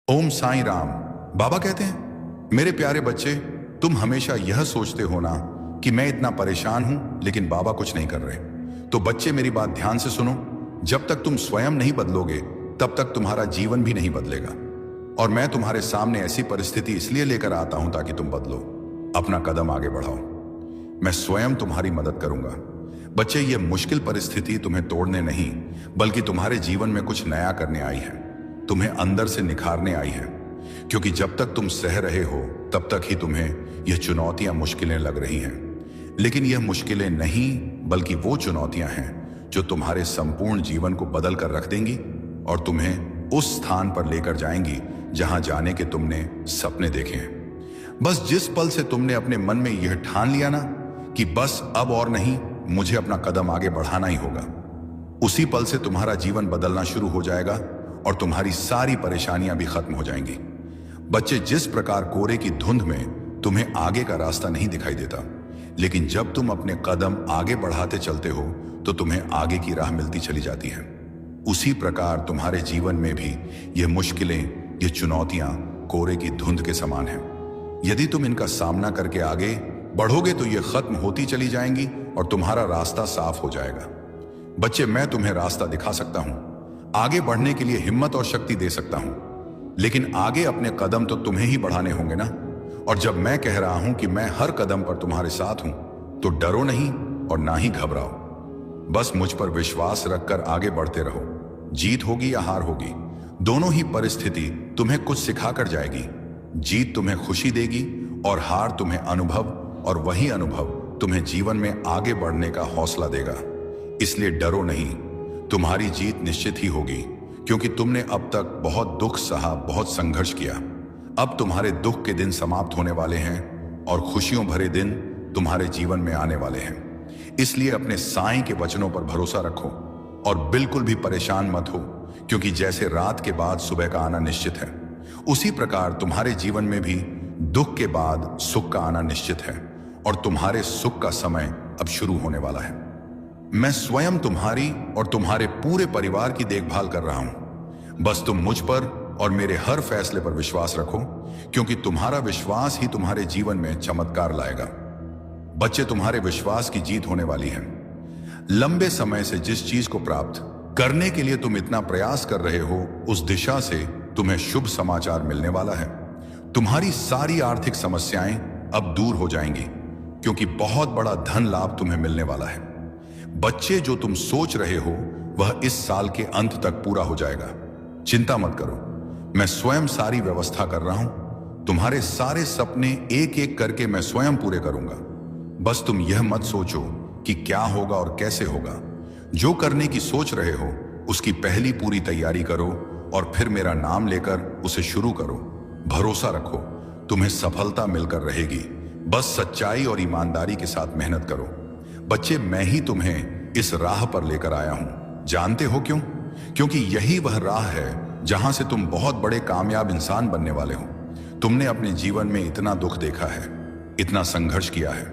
ओम साईं राम। बाबा कहते हैं, मेरे प्यारे बच्चे, तुम हमेशा यह सोचते हो ना कि मैं इतना परेशान हूं लेकिन बाबा कुछ नहीं कर रहे। तो बच्चे, मेरी बात ध्यान से सुनो। जब तक तुम स्वयं नहीं बदलोगे तब तक तुम्हारा जीवन भी नहीं बदलेगा। और मैं तुम्हारे सामने ऐसी परिस्थिति इसलिए लेकर आता हूं ताकि तुम बदलो, अपना कदम आगे बढ़ाओ। मैं स्वयं तुम्हारी मदद करूंगा। बच्चे, ये मुश्किल परिस्थिति तुम्हें तोड़ने नहीं बल्कि तुम्हारे जीवन में कुछ नया करने आई है, तुम्हें अंदर से निखारने आई है। क्योंकि जब तक तुम सह रहे हो तब तक ही तुम्हें यह चुनौतियां मुश्किलें लग रही हैं। लेकिन यह मुश्किलें नहीं बल्कि वो चुनौतियां हैं जो तुम्हारे संपूर्ण जीवन को बदल कर रख देंगी और तुम्हें उस स्थान पर लेकर जाएंगी जहां जाने के तुमने सपने देखे हैं। बस जिस पल से तुमने अपने मन में यह ठान लिया ना कि बस अब और नहीं, मुझे अपना कदम आगे बढ़ाना ही होगा, उसी पल से तुम्हारा जीवन बदलना शुरू हो जाएगा और तुम्हारी सारी परेशानियां भी खत्म हो जाएंगी। बच्चे, जिस प्रकार कोरे की धुंध में तुम्हें आगे का रास्ता नहीं दिखाई देता, लेकिन जब तुम अपने कदम आगे बढ़ाते चलते हो तो तुम्हें आगे की राह मिलती चली जाती है, उसी प्रकार तुम्हारे जीवन में भी ये मुश्किलें, ये चुनौतियां कोरे की धुंध के समान हैं। यदि तुम इनका सामना करके आगे बढ़ोगे तो ये खत्म होती चली जाएंगी और तुम्हारा रास्ता साफ हो जाएगा। बच्चे, मैं तुम्हें रास्ता दिखा सकता हूं, आगे बढ़ने के लिए हिम्मत और शक्ति दे सकता हूं, लेकिन आगे अपने कदम तो तुम्हें ही बढ़ाने होंगे ना। और जब मैं कह रहा हूं कि मैं हर कदम पर तुम्हारे साथ हूं, तो डरो नहीं और ना ही घबराओ। बस मुझ पर विश्वास रखकर आगे बढ़ते रहो। जीत होगी या हार होगी, दोनों ही परिस्थिति तुम्हें कुछ सिखाकर जाएगी। जीत तुम्हें खुशी देगी और हार तुम्हें अनुभव, और वही अनुभव तुम्हें जीवन में आगे बढ़ने का हौसला देगा। इसलिए डरो नहीं, तुम्हारी जीत निश्चित ही होगी, क्योंकि तुमने अब तक बहुत दुख सहा, बहुत संघर्ष किया। अब तुम्हारे दुख के दिन समाप्त होने वाले हैं और खुशियों भरे दिन तुम्हारे जीवन में आने वाले हैं। इसलिए अपने साईं के वचनों पर भरोसा रखो और बिल्कुल भी परेशान मत हो, क्योंकि जैसे रात के बाद सुबह का आना निश्चित है, उसी प्रकार तुम्हारे जीवन में भी दुख के बाद सुख का आना निश्चित है और तुम्हारे सुख का समय अब शुरू होने वाला है। मैं स्वयं तुम्हारी और तुम्हारे पूरे परिवार की देखभाल कर रहा हूं। बस तुम मुझ पर और मेरे हर फैसले पर विश्वास रखो, क्योंकि तुम्हारा विश्वास ही तुम्हारे जीवन में चमत्कार लाएगा। बच्चे, तुम्हारे विश्वास की जीत होने वाली है। लंबे समय से जिस चीज को प्राप्त करने के लिए तुम इतना प्रयास कर रहे हो, उस दिशा से तुम्हें शुभ समाचार मिलने वाला है। तुम्हारी सारी आर्थिक समस्याएं अब दूर हो जाएंगी, क्योंकि बहुत बड़ा धन लाभ तुम्हें मिलने वाला है। बच्चे, जो तुम सोच रहे हो वह इस साल के अंत तक पूरा हो जाएगा। चिंता मत करो, मैं स्वयं सारी व्यवस्था कर रहा हूं। तुम्हारे सारे सपने एक एक करके मैं स्वयं पूरे करूंगा। बस तुम यह मत सोचो कि क्या होगा और कैसे होगा। जो करने की सोच रहे हो उसकी पहली पूरी तैयारी करो और फिर मेरा नाम लेकर उसे शुरू करो। भरोसा रखो, तुम्हें सफलता मिलकर रहेगी। बस सच्चाई और ईमानदारी के साथ मेहनत करो। बच्चे, मैं ही तुम्हें इस राह पर लेकर आया हूं। जानते हो क्यों? क्योंकि यही वह राह है जहां से तुम बहुत बड़े कामयाब इंसान बनने वाले हो। तुमने अपने जीवन में इतना दुख देखा है, इतना संघर्ष किया है,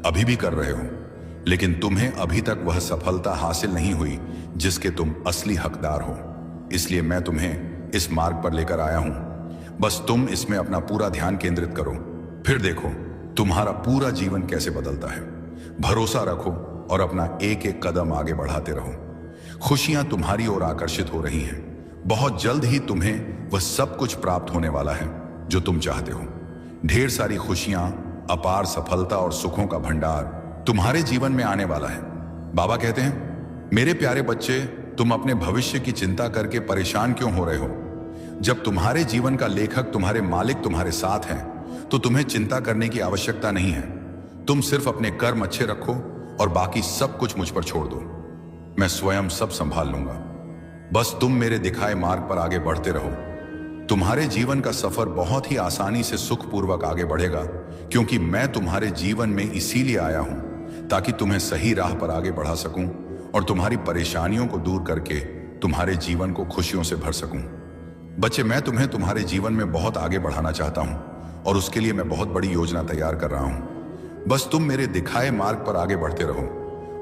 अभी भी कर रहे हो, लेकिन तुम्हें अभी तक वह सफलता हासिल नहीं हुई जिसके तुम असली हकदार हो। इसलिए मैं तुम्हें इस मार्ग पर लेकर आया हूं। बस तुम इसमें अपना पूरा ध्यान केंद्रित करो, फिर देखो तुम्हारा पूरा जीवन कैसे बदलता है। भरोसा रखो और अपना एक एक कदम आगे बढ़ाते रहो। खुशियां तुम्हारी ओर आकर्षित हो रही हैं। बहुत जल्द ही तुम्हें वह सब कुछ प्राप्त होने वाला है जो तुम चाहते हो। ढेर सारी खुशियां, अपार सफलता और सुखों का भंडार तुम्हारे जीवन में आने वाला है। बाबा कहते हैं, मेरे प्यारे बच्चे, तुम अपने भविष्य की चिंता करके परेशान क्यों हो रहे हो? जब तुम्हारे जीवन का लेखक, तुम्हारे मालिक तुम्हारे साथ हैं, तो तुम्हें चिंता करने की आवश्यकता नहीं है। तुम सिर्फ अपने कर्म अच्छे रखो और बाकी सब कुछ मुझ पर छोड़ दो। मैं स्वयं सब संभाल लूंगा। बस तुम मेरे दिखाए मार्ग पर आगे बढ़ते रहो। तुम्हारे जीवन का सफर बहुत ही आसानी से सुखपूर्वक आगे बढ़ेगा, क्योंकि मैं तुम्हारे जीवन में इसीलिए आया हूं ताकि तुम्हें सही राह पर आगे बढ़ा सकूं और तुम्हारी परेशानियों को दूर करके तुम्हारे जीवन को खुशियों से भर सकूं। बच्चे, मैं तुम्हें तुम्हारे जीवन में बहुत आगे बढ़ाना चाहता हूं और उसके लिए मैं बहुत बड़ी योजना तैयार कर रहा हूं। बस तुम मेरे दिखाए मार्ग पर आगे बढ़ते रहो।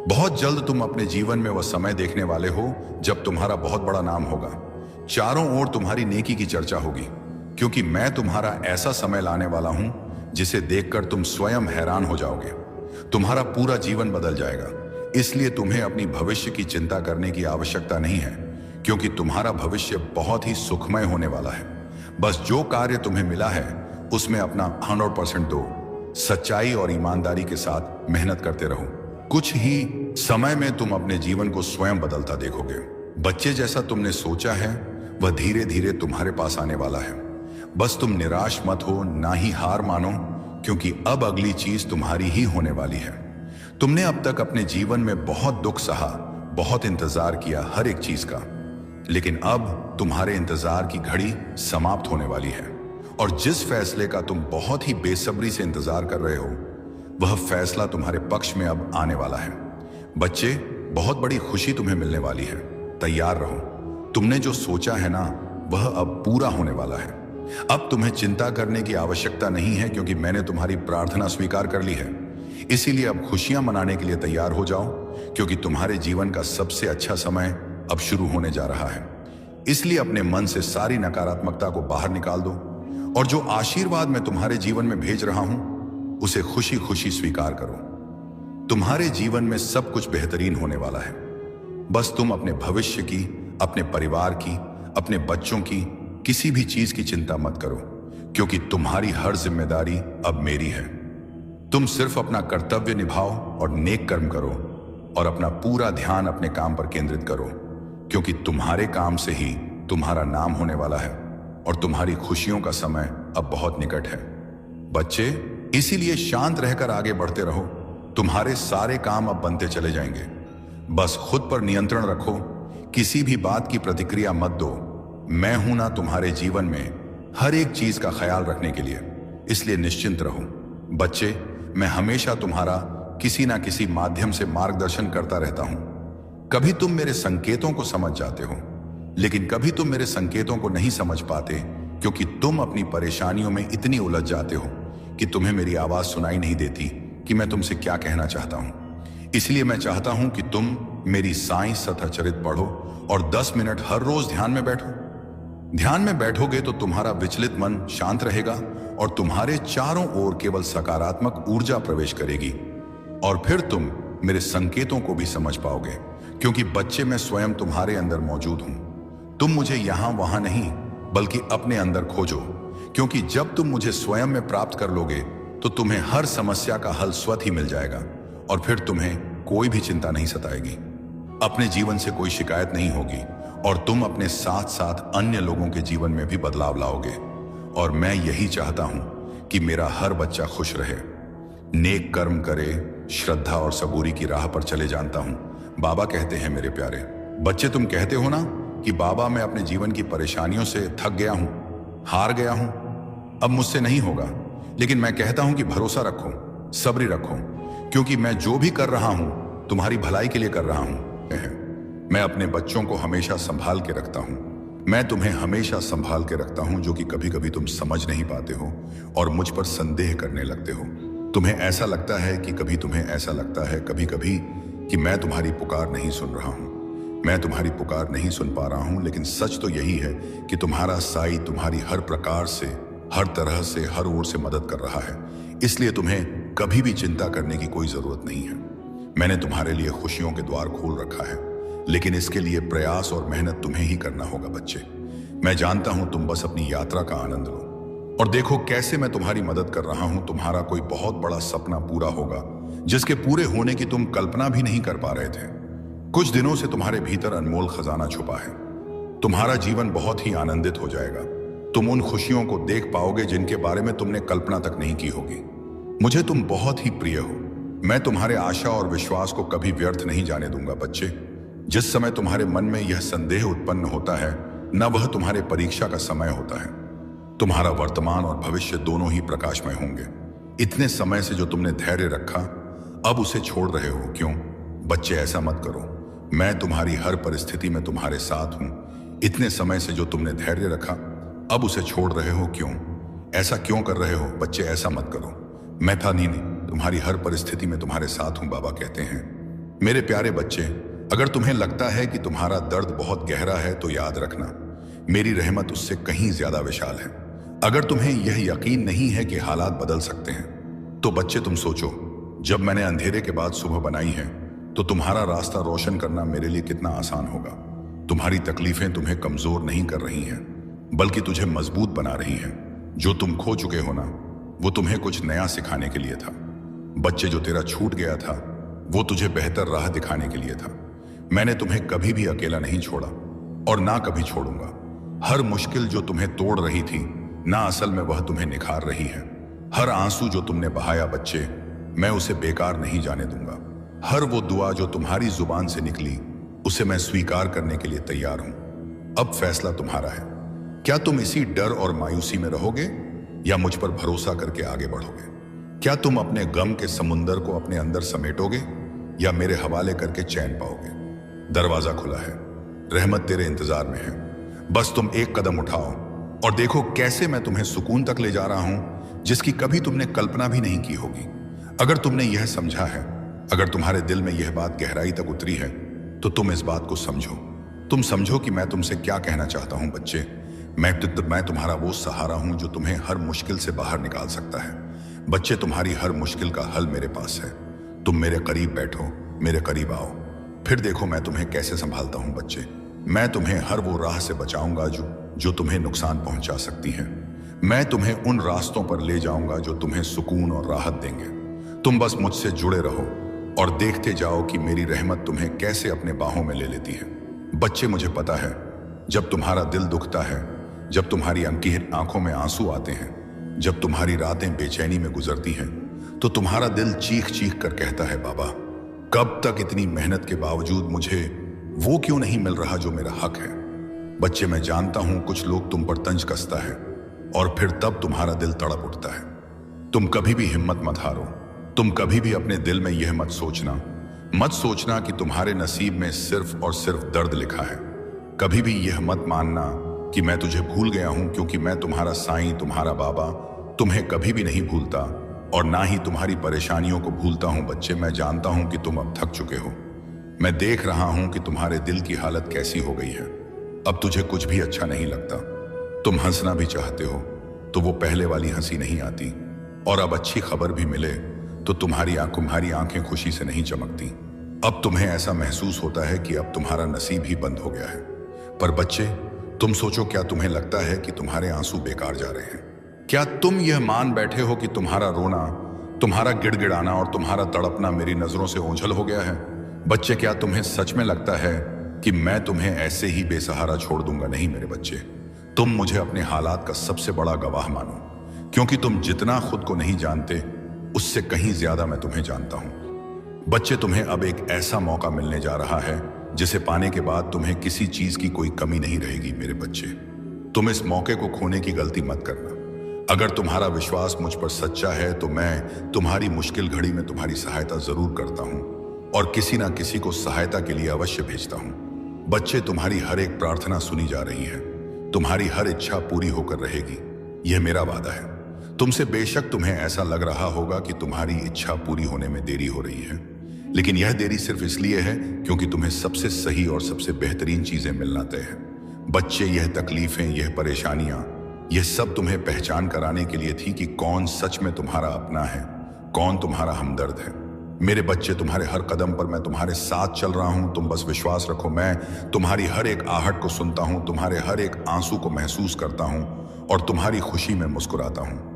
बहुत जल्द तुम अपने जीवन में वह समय देखने वाले हो जब तुम्हारा बहुत बड़ा नाम होगा। चारों ओर तुम्हारी नेकी की चर्चा होगी। क्योंकि मैं तुम्हारा ऐसा समय लाने वाला हूं जिसे देखकर तुम स्वयं हैरान हो जाओगे। तुम्हारा पूरा जीवन बदल जाएगा। इसलिए तुम्हें अपनी भविष्य की चिंता करने की आवश्यकता नहीं है, क्योंकि तुम्हारा भविष्य बहुत ही सुखमय होने वाला है। बस जो कार्य तुम्हें मिला है उसमें अपना 100% दो। सच्चाई और ईमानदारी के साथ मेहनत करते रहो। कुछ ही समय में तुम अपने जीवन को स्वयं बदलता देखोगे। बच्चे, जैसा तुमने सोचा है वह धीरे धीरे तुम्हारे पास आने वाला है। बस तुम निराश मत हो, ना ही हार मानो, क्योंकि अब अगली चीज तुम्हारी ही होने वाली है। तुमने अब तक अपने जीवन में बहुत दुख सहा, बहुत इंतजार किया हर एक चीज का, लेकिन अब तुम्हारे इंतजार की घड़ी समाप्त होने वाली है। और जिस फैसले का तुम बहुत ही बेसब्री से इंतजार कर रहे हो, वह फैसला तुम्हारे पक्ष में अब आने वाला है। बच्चे, बहुत बड़ी खुशी तुम्हें मिलने वाली है। तैयार रहो। तुमने जो सोचा है ना, वह अब पूरा होने वाला है। अब तुम्हें चिंता करने की आवश्यकता नहीं है, क्योंकि मैंने तुम्हारी प्रार्थना स्वीकार कर ली है। इसीलिए अब खुशियां मनाने के लिए तैयार हो जाओ, क्योंकि तुम्हारे जीवन का सबसे अच्छा समय अब शुरू होने जा रहा है। इसलिए अपने मन से सारी नकारात्मकता को बाहर निकाल दो, और जो आशीर्वाद मैं तुम्हारे जीवन में भेज रहा हूं उसे खुशी खुशी स्वीकार करो। तुम्हारे जीवन में सब कुछ बेहतरीन होने वाला है। बस तुम अपने भविष्य की, अपने परिवार की, अपने बच्चों की, किसी भी चीज की चिंता मत करो, क्योंकि तुम्हारी हर जिम्मेदारी अब मेरी है। तुम सिर्फ अपना कर्तव्य निभाओ और नेक कर्म करो, और अपना पूरा ध्यान अपने काम पर केंद्रित करो, क्योंकि तुम्हारे काम से ही तुम्हारा नाम होने वाला है और तुम्हारी खुशियों का समय अब बहुत निकट है। बच्चे, इसीलिए शांत रहकर आगे बढ़ते रहो। तुम्हारे सारे काम अब बनते चले जाएंगे। बस खुद पर नियंत्रण रखो, किसी भी बात की प्रतिक्रिया मत दो। मैं हूं ना तुम्हारे जीवन में हर एक चीज का ख्याल रखने के लिए, इसलिए निश्चिंत रहो। बच्चे, मैं हमेशा तुम्हारा किसी ना किसी माध्यम से मार्गदर्शन करता रहता हूं। कभी तुम मेरे संकेतों को समझ जाते हो, लेकिन कभी तुम मेरे संकेतों को नहीं समझ पाते, क्योंकि तुम अपनी परेशानियों में इतनी उलझ जाते हो कि तुम्हें मेरी आवाज सुनाई नहीं देती कि मैं तुमसे क्या कहना चाहता हूं। इसलिए मैं चाहता हूं कि तुम मेरी साईं सतचरित पढ़ो और 10 मिनट हर रोज ध्यान में बैठो। ध्यान में बैठोगे तो तुम्हारा विचलित मन शांत रहेगा और तुम्हारे चारों ओर केवल सकारात्मक ऊर्जा प्रवेश करेगी, और फिर तुम मेरे संकेतों को भी समझ पाओगे, क्योंकि बच्चे, मैं स्वयं तुम्हारे अंदर मौजूद हूं। तुम मुझे यहां वहां नहीं, बल्कि अपने अंदर खोजो, क्योंकि जब तुम मुझे स्वयं में प्राप्त कर लोगे तो तुम्हें हर समस्या का हल स्वतः ही मिल जाएगा, और फिर तुम्हें कोई भी चिंता नहीं सताएगी। अपने जीवन से कोई शिकायत नहीं होगी, और तुम अपने साथ साथ अन्य लोगों के जीवन में भी बदलाव लाओगे। और मैं यही चाहता हूं कि मेरा हर बच्चा खुश रहे, नेक कर्म करे, श्रद्धा और सबूरी की राह पर चले। जानता हूं, बाबा कहते हैं, मेरे प्यारे बच्चे, तुम कहते हो ना कि बाबा, मैं अपने जीवन की परेशानियों से थक गया हूं, हार गया हूं, अब मुझसे नहीं होगा। लेकिन मैं कहता हूं कि भरोसा रखो, सब्र रखो, क्योंकि मैं जो भी कर रहा हूं तुम्हारी भलाई के लिए कर रहा हूं। मैं अपने बच्चों को हमेशा संभाल के रखता हूं। मैं तुम्हें हमेशा संभाल के रखता हूं, जो कि कभी कभी तुम समझ नहीं पाते हो और मुझ पर संदेह करने लगते हो। तुम्हें ऐसा लगता है कि कभी तुम्हें ऐसा लगता है कभी कभी कि मैं तुम्हारी पुकार नहीं सुन रहा हूं, मैं तुम्हारी पुकार नहीं सुन पा रहा हूं। लेकिन सच तो यही है कि तुम्हारा साई तुम्हारी हर प्रकार से, हर तरह से, हर ओर से मदद कर रहा है। इसलिए तुम्हें कभी भी चिंता करने की कोई जरूरत नहीं है। मैंने तुम्हारे लिए खुशियों के द्वार खोल रखा है, लेकिन इसके लिए प्रयास और मेहनत तुम्हें ही करना होगा। बच्चे, मैं जानता हूं, तुम बस अपनी यात्रा का आनंद लो और देखो कैसे मैं तुम्हारी मदद कर रहा हूं। तुम्हारा कोई बहुत बड़ा सपना पूरा होगा, जिसके पूरे होने की तुम कल्पना भी नहीं कर पा रहे थे। कुछ दिनों से तुम्हारे भीतर अनमोल खजाना छुपा है। तुम्हारा जीवन बहुत ही आनंदित हो जाएगा। तुम उन खुशियों को देख पाओगे जिनके बारे में तुमने कल्पना तक नहीं की होगी। मुझे तुम बहुत ही प्रिय हो। मैं तुम्हारे आशा और विश्वास को कभी व्यर्थ नहीं जाने दूंगा। बच्चे, जिस समय तुम्हारे मन में यह संदेह उत्पन्न होता है, न वह तुम्हारे परीक्षा का समय होता है। तुम्हारा वर्तमान और भविष्य दोनों ही प्रकाशमय होंगे। इतने समय से जो तुमने धैर्य रखा, अब उसे छोड़ रहे हो क्यों? बच्चे, ऐसा मत करो। मैं तुम्हारी हर परिस्थिति में तुम्हारे साथ हूं। इतने समय से जो तुमने धैर्य रखा, अब उसे छोड़ रहे हो क्यों? ऐसा क्यों कर रहे हो? बच्चे, ऐसा मत करो। मैं था नहीं, तुम्हारी हर परिस्थिति में तुम्हारे साथ हूं, बाबा कहते हैं। मेरे प्यारे बच्चे, अगर तुम्हें लगता है कि तुम्हारा दर्द बहुत गहरा है, तो याद रखना, मेरी रहमत उससे कहीं ज्यादा विशाल है। अगर तुम्हें यह यकीन नहीं है कि हालात बदल सकते हैं तो बच्चे तुम सोचो, जब मैंने अंधेरे के बाद सुबह बनाई है तो तुम्हारा रास्ता रोशन करना मेरे लिए कितना आसान होगा। तुम्हारी तकलीफें तुम्हें कमजोर नहीं कर रही हैं, बल्कि तुझे मजबूत बना रही हैं। जो तुम खो चुके हो ना, वो तुम्हें कुछ नया सिखाने के लिए था। बच्चे, जो तेरा छूट गया था वो तुझे बेहतर राह दिखाने के लिए था। मैंने तुम्हें कभी भी अकेला नहीं छोड़ा और ना कभी छोड़ूंगा। हर मुश्किल जो तुम्हें तोड़ रही थी ना, असल में वह तुम्हें निखार रही है। हर आंसू जो तुमने बहाया बच्चे, मैं उसे बेकार नहीं जाने दूंगा। हर वो दुआ जो तुम्हारी जुबान से निकली, उसे मैं स्वीकार करने के लिए तैयार हूं। अब फैसला तुम्हारा है। क्या तुम इसी डर और मायूसी में रहोगे या मुझ पर भरोसा करके आगे बढ़ोगे? क्या तुम अपने गम के समुंदर को अपने अंदर समेटोगे या मेरे हवाले करके चैन पाओगे? दरवाजा खुला है, रहमत तेरे इंतजार में है। बस तुम एक कदम उठाओ और देखो कैसे मैं तुम्हें सुकून तक ले जा रहा हूं, जिसकी कभी तुमने कल्पना भी नहीं की होगी। अगर तुमने यह समझा है, अगर तुम्हारे दिल में यह बात गहराई तक उतरी है, तो तुम इस बात को समझो। तुम समझो कि मैं तुमसे क्या कहना चाहता हूं बच्चे। मैं तुम्हारा वो सहारा हूं जो तुम्हें हर मुश्किल से बाहर निकाल सकता है। बच्चे, तुम्हारी हर मुश्किल का हल मेरे पास है। तुम मेरे करीब बैठो, मेरे करीब आओ, फिर देखो मैं तुम्हें कैसे संभालता हूं बच्चे। मैं तुम्हें हर वो राह से बचाऊंगा जो तुम्हें नुकसान पहुंचा सकती है। मैं तुम्हें उन रास्तों पर ले जाऊंगा जो तुम्हें सुकून और राहत देंगे। तुम बस मुझसे जुड़े रहो और देखते जाओ कि मेरी रहमत तुम्हें कैसे अपने बाहों में ले लेती है। बच्चे, मुझे पता है, जब तुम्हारा दिल दुखता है, जब तुम्हारी आंखों में आंसू आते हैं, जब तुम्हारी रातें बेचैनी में गुजरती हैं, तो तुम्हारा दिल चीख चीख कर कहता है, बाबा कब तक इतनी मेहनत के बावजूद मुझे वो क्यों नहीं मिल रहा जो मेरा हक है। बच्चे, मैं जानता हूं कुछ लोग तुम पर तंज कसता है और फिर तब तुम्हारा दिल तड़प उठता है। तुम कभी भी हिम्मत मत हारो। तुम कभी भी अपने दिल में यह मत सोचना कि तुम्हारे नसीब में सिर्फ और सिर्फ दर्द लिखा है। कभी भी यह मत मानना कि मैं तुझे भूल गया हूं, क्योंकि मैं तुम्हारा साईं, तुम्हारा बाबा तुम्हें कभी भी नहीं भूलता और ना ही तुम्हारी परेशानियों को भूलता हूं। बच्चे, मैं जानता हूं कि तुम अब थक चुके हो। मैं देख रहा हूं कि तुम्हारे दिल की हालत कैसी हो गई है। अब तुझे कुछ भी अच्छा नहीं लगता। तुम हंसना भी चाहते हो तो वो पहले वाली हंसी नहीं आती, और अब अच्छी खबर भी मिले तो तुम्हारी आंखें खुशी से नहीं चमकती। अब तुम्हें ऐसा महसूस होता है कि अब तुम्हारा नसीब ही बंद हो गया है। पर बच्चे, तुम सोचो, क्या तुम्हें लगता है कि तुम्हारे आंसू बेकार जा रहे हैं? क्या तुम यह मान बैठे हो कि तुम्हारा रोना, तुम्हारा गिड़गिड़ाना और तुम्हारा तड़पना मेरी नजरों से ओझल हो गया है? बच्चे, क्या तुम्हें सच में लगता है कि मैं तुम्हें ऐसे ही बेसहारा छोड़ दूंगा? नहीं मेरे बच्चे, तुम मुझे अपने हालात का सबसे बड़ा गवाह मानो, क्योंकि तुम जितना खुद को नहीं जानते उससे कहीं ज्यादा मैं तुम्हें जानता हूं। बच्चे, तुम्हें अब एक ऐसा मौका मिलने जा रहा है जिसे पाने के बाद तुम्हें किसी चीज की कोई कमी नहीं रहेगी। मेरे बच्चे, तुम इस मौके को खोने की गलती मत करना। अगर तुम्हारा विश्वास मुझ पर सच्चा है तो मैं तुम्हारी मुश्किल घड़ी में तुम्हारी सहायता जरूर करता हूं और किसी ना किसी को सहायता के लिए अवश्य भेजता हूं। बच्चे, तुम्हारी हर एक प्रार्थना सुनी जा रही है। तुम्हारी हर इच्छा पूरी होकर रहेगी, यह मेरा वादा है। तुमसे बेशक तुम्हें ऐसा लग रहा होगा कि तुम्हारी इच्छा पूरी होने में देरी हो रही है, लेकिन यह देरी सिर्फ इसलिए है क्योंकि तुम्हें सबसे सही और सबसे बेहतरीन चीजें मिलना तय है। बच्चे, यह तकलीफें, यह परेशानियां, यह सब तुम्हें पहचान कराने के लिए थी कि कौन सच में तुम्हारा अपना है, कौन तुम्हारा हमदर्द है। मेरे बच्चे, तुम्हारे हर कदम पर मैं तुम्हारे साथ चल रहा हूं। तुम बस विश्वास रखो, मैं तुम्हारी हर एक आहट को सुनता हूं, तुम्हारे हर एक आंसू को महसूस करता हूं और तुम्हारी खुशी में मुस्कुराता हूं।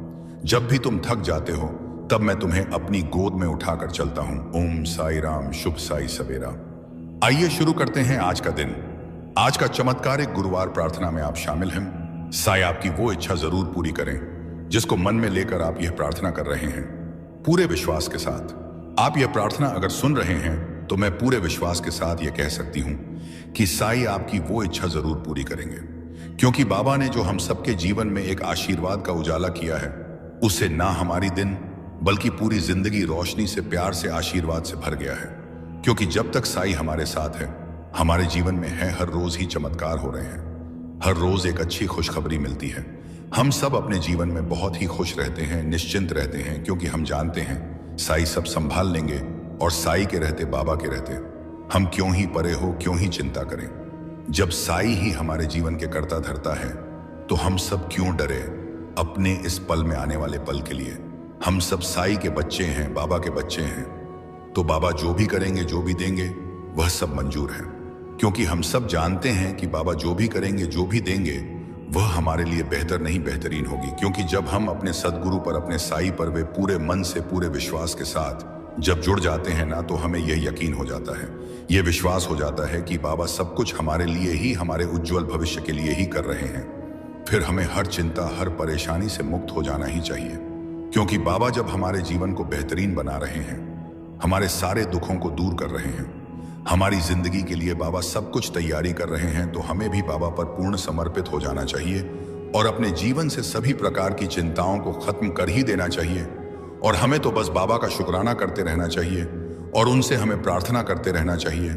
जब भी तुम थक जाते हो तब मैं तुम्हें अपनी गोद में उठाकर चलता हूं। ओम साई राम, शुभ साई सवेरा। आइए शुरू करते हैं आज का दिन। आज का चमत्कारिक गुरुवार प्रार्थना में आप शामिल हैं। साई आपकी वो इच्छा जरूर पूरी करें जिसको मन में लेकर आप यह प्रार्थना कर रहे हैं। पूरे विश्वास के साथ आप यह प्रार्थना अगर सुन रहे हैं तो मैं पूरे विश्वास के साथ यह कह सकती हूं कि साई आपकी वो इच्छा जरूर पूरी करेंगे, क्योंकि बाबा ने जो हम सबके जीवन में एक आशीर्वाद का उजाला किया है, उससे ना हमारी दिन बल्कि पूरी जिंदगी रोशनी से, प्यार से, आशीर्वाद से भर गया है। क्योंकि जब तक साई हमारे साथ है, हमारे जीवन में है, हर रोज ही चमत्कार हो रहे हैं। हर रोज एक अच्छी खुशखबरी मिलती है। हम सब अपने जीवन में बहुत ही खुश रहते हैं, निश्चिंत रहते हैं, क्योंकि हम जानते हैं साई सब संभाल लेंगे और साई के रहते, बाबा के रहते हम क्यों ही परे हो, क्यों ही चिंता करें। जब साई ही हमारे जीवन के कर्ता धर्ता है तो हम सब क्यों डरे। अपने इस पल में आने वाले पल के लिए। हम सब साई के बच्चे हैं, बाबा के बच्चे हैं, तो बाबा जो भी करेंगे, जो भी देंगे, वह सब मंजूर है। क्योंकि हम सब जानते हैं कि बाबा जो भी करेंगे, जो भी देंगे, वह हमारे लिए बेहतर नहीं बेहतरीन होगी। क्योंकि जब हम अपने सदगुरु पर, अपने साई पर वे पूरे मन से, पूरे विश्वास के साथ जब जुड़ जाते हैं ना, तो हमें यह यकीन हो जाता है, यह विश्वास हो जाता है कि बाबा सब कुछ हमारे लिए ही, हमारे उज्जवल भविष्य के लिए ही कर रहे हैं। फिर हमें हर चिंता, हर परेशानी से मुक्त हो जाना ही चाहिए। क्योंकि बाबा जब हमारे जीवन को बेहतरीन बना रहे हैं, हमारे सारे दुखों को दूर कर रहे हैं, हमारी जिंदगी के लिए बाबा सब कुछ तैयारी कर रहे हैं, तो हमें भी बाबा पर पूर्ण समर्पित हो जाना चाहिए और अपने जीवन से सभी प्रकार की चिंताओं को खत्म कर ही देना चाहिए। और हमें तो बस बाबा का शुक्राना करते रहना चाहिए और उनसे हमें प्रार्थना करते रहना चाहिए।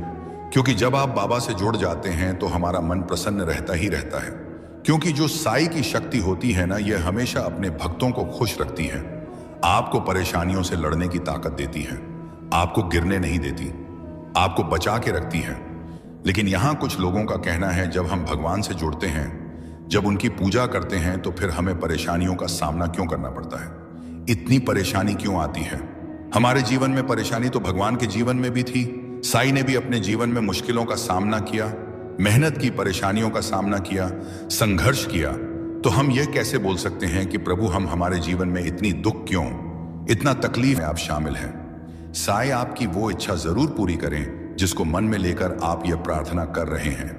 क्योंकि जब आप बाबा से जुड़ जाते हैं तो हमारा मन प्रसन्न रहता ही रहता है। क्योंकि जो साई की शक्ति होती है ना, यह हमेशा अपने भक्तों को खुश रखती है, आपको परेशानियों से लड़ने की ताकत देती है, आपको गिरने नहीं देती, आपको बचा के रखती है। लेकिन यहाँ कुछ लोगों का कहना है, जब हम भगवान से जुड़ते हैं, जब उनकी पूजा करते हैं, तो फिर हमें परेशानियों का सामना क्यों करना पड़ता है, इतनी परेशानी क्यों आती है। हमारे जीवन में परेशानी तो भगवान के जीवन में भी थी। साई ने भी अपने जीवन में मुश्किलों का सामना किया, मेहनत की, परेशानियों का सामना किया, संघर्ष किया। तो हम यह कैसे बोल सकते हैं कि प्रभु हम हमारे जीवन में इतनी दुख क्यों, इतना तकलीफ में आप शामिल हैं। साई आपकी वो इच्छा जरूर पूरी करें जिसको मन में लेकर आप यह प्रार्थना कर रहे हैं।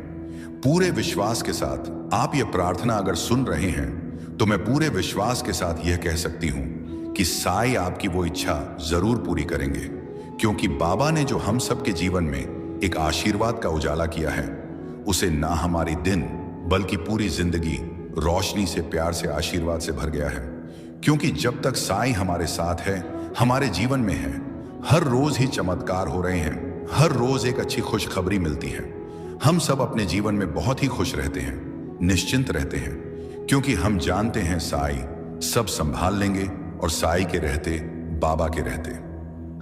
पूरे विश्वास के साथ आप यह प्रार्थना अगर सुन रहे हैं, तो मैं पूरे विश्वास के साथ यह कह सकती हूं कि साई आपकी वो इच्छा जरूर पूरी करेंगे। क्योंकि बाबा ने जो हम सबके जीवन में एक आशीर्वाद का उजाला किया है, उसे ना हमारी दिन बल्कि पूरी जिंदगी रोशनी से, प्यार से, आशीर्वाद से भर गया है। क्योंकि जब तक साई हमारे साथ है, हमारे जीवन में है, हर रोज ही चमत्कार हो रहे हैं, हर रोज एक अच्छी खुशखबरी मिलती है। हम सब अपने जीवन में बहुत ही खुश रहते हैं, निश्चिंत रहते हैं, क्योंकि हम जानते हैं साई सब संभाल लेंगे और साई के रहते, बाबा के रहते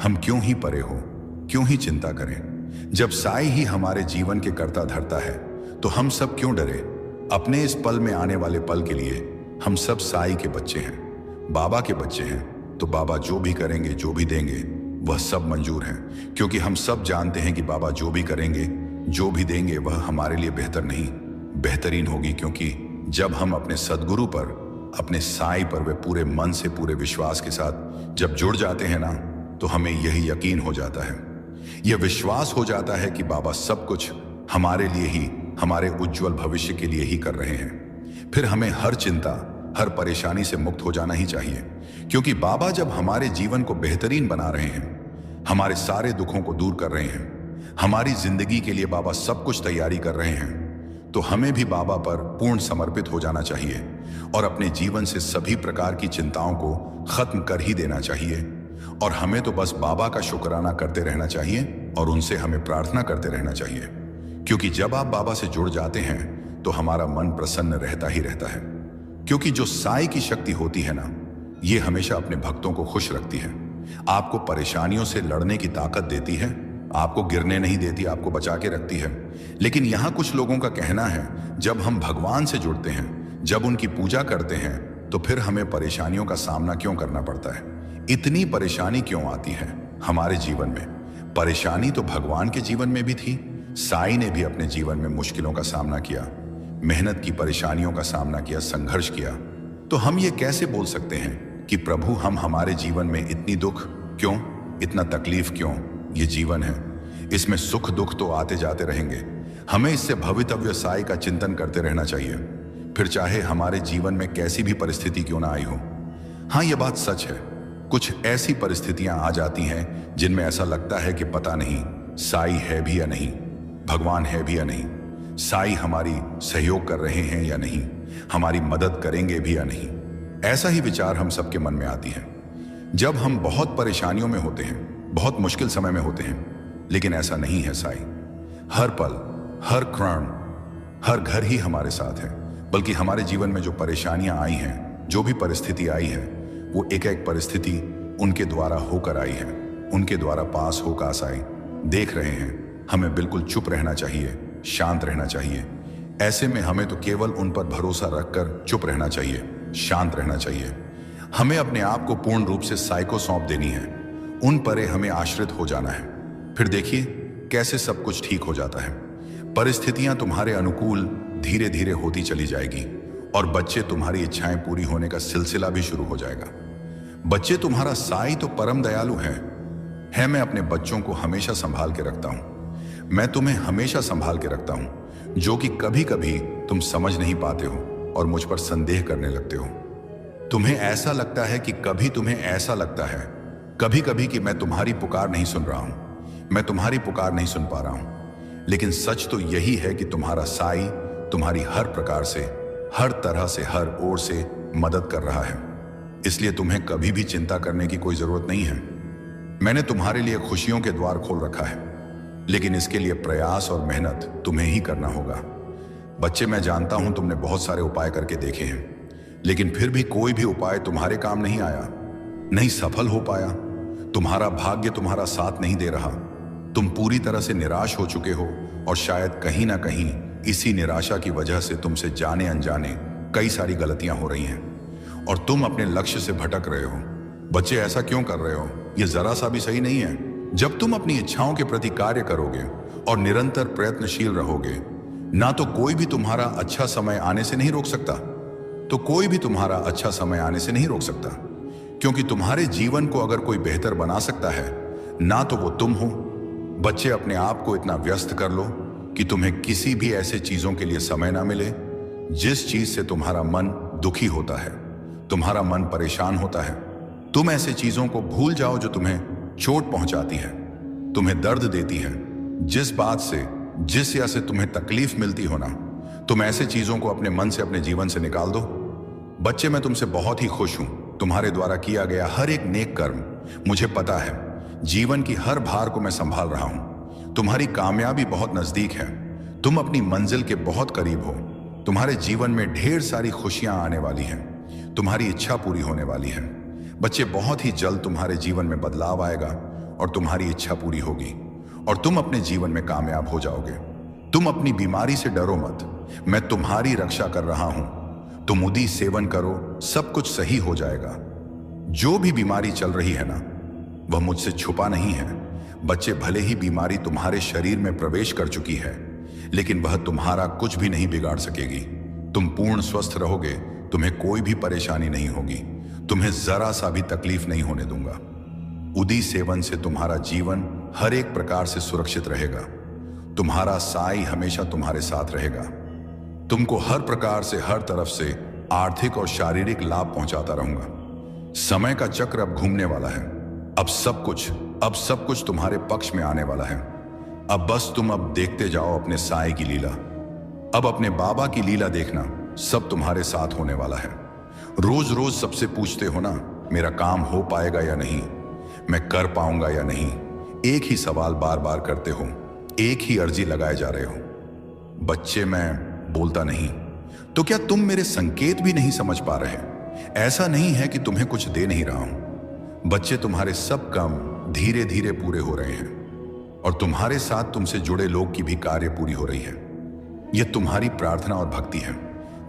हम क्यों ही परे हो, क्यों ही चिंता करें। जब साई ही हमारे जीवन के कर्ता धर्ता है, तो हम सब क्यों डरे। अपने इस पल में आने वाले पल के लिए हम सब साई के बच्चे हैं, बाबा के बच्चे हैं, तो बाबा जो भी करेंगे, जो भी देंगे, वह सब मंजूर है। क्योंकि हम सब जानते हैं कि बाबा जो भी करेंगे, जो भी देंगे, वह हमारे लिए बेहतर नहीं बेहतरीन होगी। क्योंकि जब हम अपने सदगुरु पर, अपने साई पर वे पूरे मन से, पूरे विश्वास के साथ जब जुड़ जाते हैं ना, तो हमें यही यकीन हो जाता है, यह विश्वास हो जाता है कि बाबा सब कुछ हमारे लिए ही, हमारे उज्जवल भविष्य के लिए ही कर रहे हैं। फिर हमें हर चिंता, हर परेशानी से मुक्त हो जाना ही चाहिए। क्योंकि बाबा जब हमारे जीवन को बेहतरीन बना रहे हैं, हमारे सारे दुखों को दूर कर रहे हैं, हमारी जिंदगी के लिए बाबा सब कुछ तैयारी कर रहे हैं, तो हमें भी बाबा पर पूर्ण समर्पित हो जाना चाहिए और अपने जीवन से सभी प्रकार की चिंताओं को खत्म कर ही देना चाहिए। और हमें तो बस बाबा का शुक्राना करते रहना चाहिए और उनसे हमें प्रार्थना करते रहना चाहिए। क्योंकि जब आप बाबा से जुड़ जाते हैं, तो हमारा मन प्रसन्न रहता ही रहता है। क्योंकि जो साई की शक्ति होती है ना, ये हमेशा अपने भक्तों को खुश रखती है, आपको परेशानियों से लड़ने की ताकत देती है, आपको गिरने नहीं देती, आपको बचा के रखती है। लेकिन यहाँ कुछ लोगों का कहना है, जब हम भगवान से जुड़ते हैं, जब उनकी पूजा करते हैं, तो फिर हमें परेशानियों का सामना क्यों करना पड़ता है, इतनी परेशानी क्यों आती है हमारे जीवन में। परेशानी तो भगवान के जीवन में भी थी। साई ने भी अपने जीवन में मुश्किलों का सामना किया, मेहनत की, परेशानियों का सामना किया, संघर्ष किया। तो हम ये कैसे बोल सकते हैं कि प्रभु हम हमारे जीवन में इतनी दुख क्यों, इतना तकलीफ क्यों। ये जीवन है, इसमें सुख दुख तो आते जाते रहेंगे। हमें इससे भवितव्य साई का चिंतन करते रहना चाहिए, फिर चाहे हमारे जीवन में कैसी भी परिस्थिति क्यों ना आई हो। हाँ, ये बात सच है, कुछ ऐसी परिस्थितियां आ जाती हैं जिनमें ऐसा लगता है कि पता नहीं साई है भी या नहीं, भगवान है भी या नहीं, साई हमारी सहयोग कर रहे हैं या नहीं, हमारी मदद करेंगे भी या नहीं। ऐसा ही विचार हम सबके मन में आती है जब हम बहुत परेशानियों में होते हैं, बहुत मुश्किल समय में होते हैं। लेकिन ऐसा नहीं है, साई हर पल, हर क्षण, हर घर ही हमारे साथ है। बल्कि हमारे जीवन में जो परेशानियां आई हैं, जो भी परिस्थिति आई है, वो एक एक परिस्थिति उनके द्वारा होकर आई है, उनके द्वारा पास होकर साई देख रहे हैं। हमें बिल्कुल चुप रहना चाहिए, शांत रहना चाहिए। ऐसे में हमें तो केवल उन पर भरोसा रखकर चुप रहना चाहिए, शांत रहना चाहिए। हमें अपने आप को पूर्ण रूप से साई को सौंप देनी है। उन परे हमें आश्रित हो जाना है। फिर देखिए कैसे सब कुछ ठीक हो जाता है। परिस्थितियां तुम्हारे अनुकूल धीरे धीरे होती चली जाएगी और बच्चे तुम्हारी इच्छाएं पूरी होने का सिलसिला भी शुरू हो जाएगा। बच्चे तुम्हारा साई तो परम दयालु है। मैं अपने बच्चों को हमेशा संभाल के रखता हूं। मैं तुम्हें हमेशा संभाल के रखता हूं, जो कि कभी कभी तुम समझ नहीं पाते हो और मुझ पर संदेह करने लगते हो। तुम्हें ऐसा लगता है कि कभी कभी कि मैं तुम्हारी पुकार नहीं सुन रहा हूं, मैं तुम्हारी पुकार नहीं सुन पा रहा हूं। लेकिन सच तो यही है कि तुम्हारा साई तुम्हारी हर प्रकार से, हर तरह से, हर ओर से मदद कर रहा है। इसलिए तुम्हें कभी भी चिंता करने की कोई जरूरत नहीं है। मैंने तुम्हारे लिए खुशियों के द्वार खोल रखा है, लेकिन इसके लिए प्रयास और मेहनत तुम्हें ही करना होगा। बच्चे, मैं जानता हूं तुमने बहुत सारे उपाय करके देखे हैं, लेकिन फिर भी कोई भी उपाय तुम्हारे काम नहीं आया, नहीं सफल हो पाया। तुम्हारा भाग्य तुम्हारा साथ नहीं दे रहा। तुम पूरी तरह से निराश हो चुके हो और शायद कहीं ना कहीं इसी निराशा की वजह से तुमसे जाने अनजाने कई सारी गलतियां हो रही हैं और तुम अपने लक्ष्य से भटक रहे हो। बच्चे, ऐसा क्यों कर रहे हो? यह जरा सा भी सही नहीं है। जब तुम अपनी इच्छाओं के प्रति कार्य करोगे और निरंतर प्रयत्नशील रहोगे, ना तो कोई भी तुम्हारा अच्छा समय आने से नहीं रोक सकता, क्योंकि तुम्हारे जीवन को अगर कोई बेहतर बना सकता है, ना तो वो तुम हो। बच्चे, अपने आप को इतना व्यस्त कर लो कि तुम्हें किसी भी ऐसे चीजों के लिए समय ना मिले जिस चीज से तुम्हारा मन दुखी होता है, तुम्हारा मन परेशान होता है। तुम ऐसे चीजों को भूल जाओ जो तुम्हें चोट पहुंचाती है, तुम्हें दर्द देती है। जिस बात से, जिस या से तुम्हें तकलीफ मिलती हो ना, तुम ऐसे चीजों को अपने मन से, अपने जीवन से निकाल दो। बच्चे, मैं तुमसे बहुत ही खुश हूं। तुम्हारे द्वारा किया गया हर एक नेक कर्म, मुझे पता है, जीवन की हर भार को मैं संभाल रहा हूं। तुम्हारी कामयाबी बहुत नजदीक है। तुम अपनी मंजिल के बहुत करीब हो। तुम्हारे जीवन में ढेर सारी खुशियां आने वाली हैं। तुम्हारी इच्छा पूरी होने वाली है। बच्चे, बहुत ही जल्द तुम्हारे जीवन में बदलाव आएगा और तुम्हारी इच्छा पूरी होगी और तुम अपने जीवन में कामयाब हो जाओगे। तुम अपनी बीमारी से डरो मत, मैं तुम्हारी रक्षा कर रहा हूं। तुम उदी सेवन करो, सब कुछ सही हो जाएगा। जो भी बीमारी चल रही है ना, वह मुझसे छुपा नहीं है। बच्चे, भले ही बीमारी तुम्हारे शरीर में प्रवेश कर चुकी है, लेकिन वह तुम्हारा कुछ भी नहीं बिगाड़ सकेगी। तुम पूर्ण स्वस्थ रहोगे, तुम्हें कोई भी परेशानी नहीं होगी, तुम्हें जरा सा भी तकलीफ नहीं होने दूंगा। उदी सेवन से तुम्हारा जीवन हर एक प्रकार से सुरक्षित रहेगा। तुम्हारा साई हमेशा तुम्हारे साथ रहेगा। तुमको हर प्रकार से, हर तरफ से आर्थिक और शारीरिक लाभ पहुंचाता रहूंगा। समय का चक्र अब घूमने वाला है। अब सब कुछ तुम्हारे पक्ष में आने वाला है। अब बस तुम अब देखते जाओ अपने साई की लीला। अब अपने बाबा की लीला देखना, सब तुम्हारे साथ होने वाला है। रोज रोज सबसे पूछते हो ना, मेरा काम हो पाएगा या नहीं, मैं कर पाऊंगा या नहीं। एक ही सवाल बार बार करते हो, एक ही अर्जी लगाए जा रहे हो। बच्चे, मैं बोलता नहीं तो क्या तुम मेरे संकेत भी नहीं समझ पा रहे? ऐसा नहीं है कि तुम्हें कुछ दे नहीं रहा हूं। बच्चे, तुम्हारे सब काम धीरे धीरे पूरे हो रहे हैं और तुम्हारे साथ तुमसे जुड़े लोग की भी कार्य पूरी हो रही है। यह तुम्हारी प्रार्थना और भक्ति है,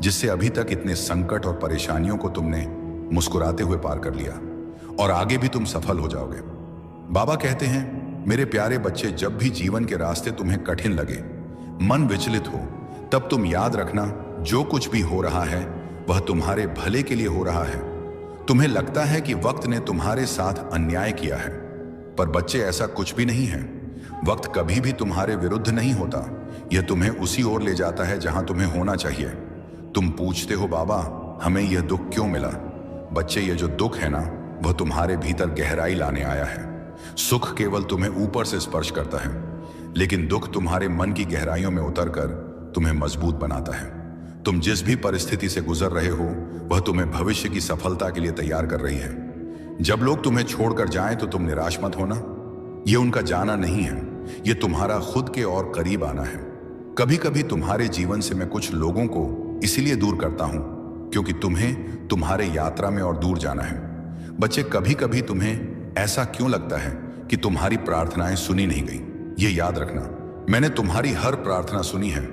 जिससे अभी तक इतने संकट और परेशानियों को तुमने मुस्कुराते हुए पार कर लिया और आगे भी तुम सफल हो जाओगे। बाबा कहते हैं, मेरे प्यारे बच्चे, जब भी जीवन के रास्ते तुम्हें कठिन लगे, मन विचलित हो, तब तुम याद रखना, जो कुछ भी हो रहा है वह तुम्हारे भले के लिए हो रहा है। तुम्हें लगता है कि वक्त ने तुम्हारे साथ अन्याय किया है, पर बच्चे, ऐसा कुछ भी नहीं है। वक्त कभी भी तुम्हारे विरुद्ध नहीं होता, यह तुम्हें उसी ओर ले जाता है जहां तुम्हें होना चाहिए। तुम पूछते हो, बाबा हमें यह दुख क्यों मिला? बच्चे, यह जो दुख है ना, वह तुम्हारे भीतर गहराई लाने आया है। सुख केवल तुम्हें ऊपर से स्पर्श करता है, लेकिन दुख तुम्हारे मन की गहराइयों में उतरकर तुम्हें मजबूत बनाता है। तुम जिस भी परिस्थिति से गुजर रहे हो, वह तुम्हें भविष्य की सफलता के लिए तैयार कर रही है। जब लोग तुम्हें छोड़कर जाएं तो तुम निराश मत होना। यह उनका जाना नहीं है, यह तुम्हारा खुद के और करीब आना है। कभी कभी तुम्हारे जीवन से मैं कुछ लोगों को इसीलिए दूर करता हूं क्योंकि तुम्हें तुम्हारे यात्रा में और दूर जाना है। बच्चे, कभी कभी तुम्हें ऐसा क्यों लगता है कि तुम्हारी प्रार्थनाएं सुनी नहीं गई? ये याद रखना, मैंने तुम्हारी हर प्रार्थना सुनी है।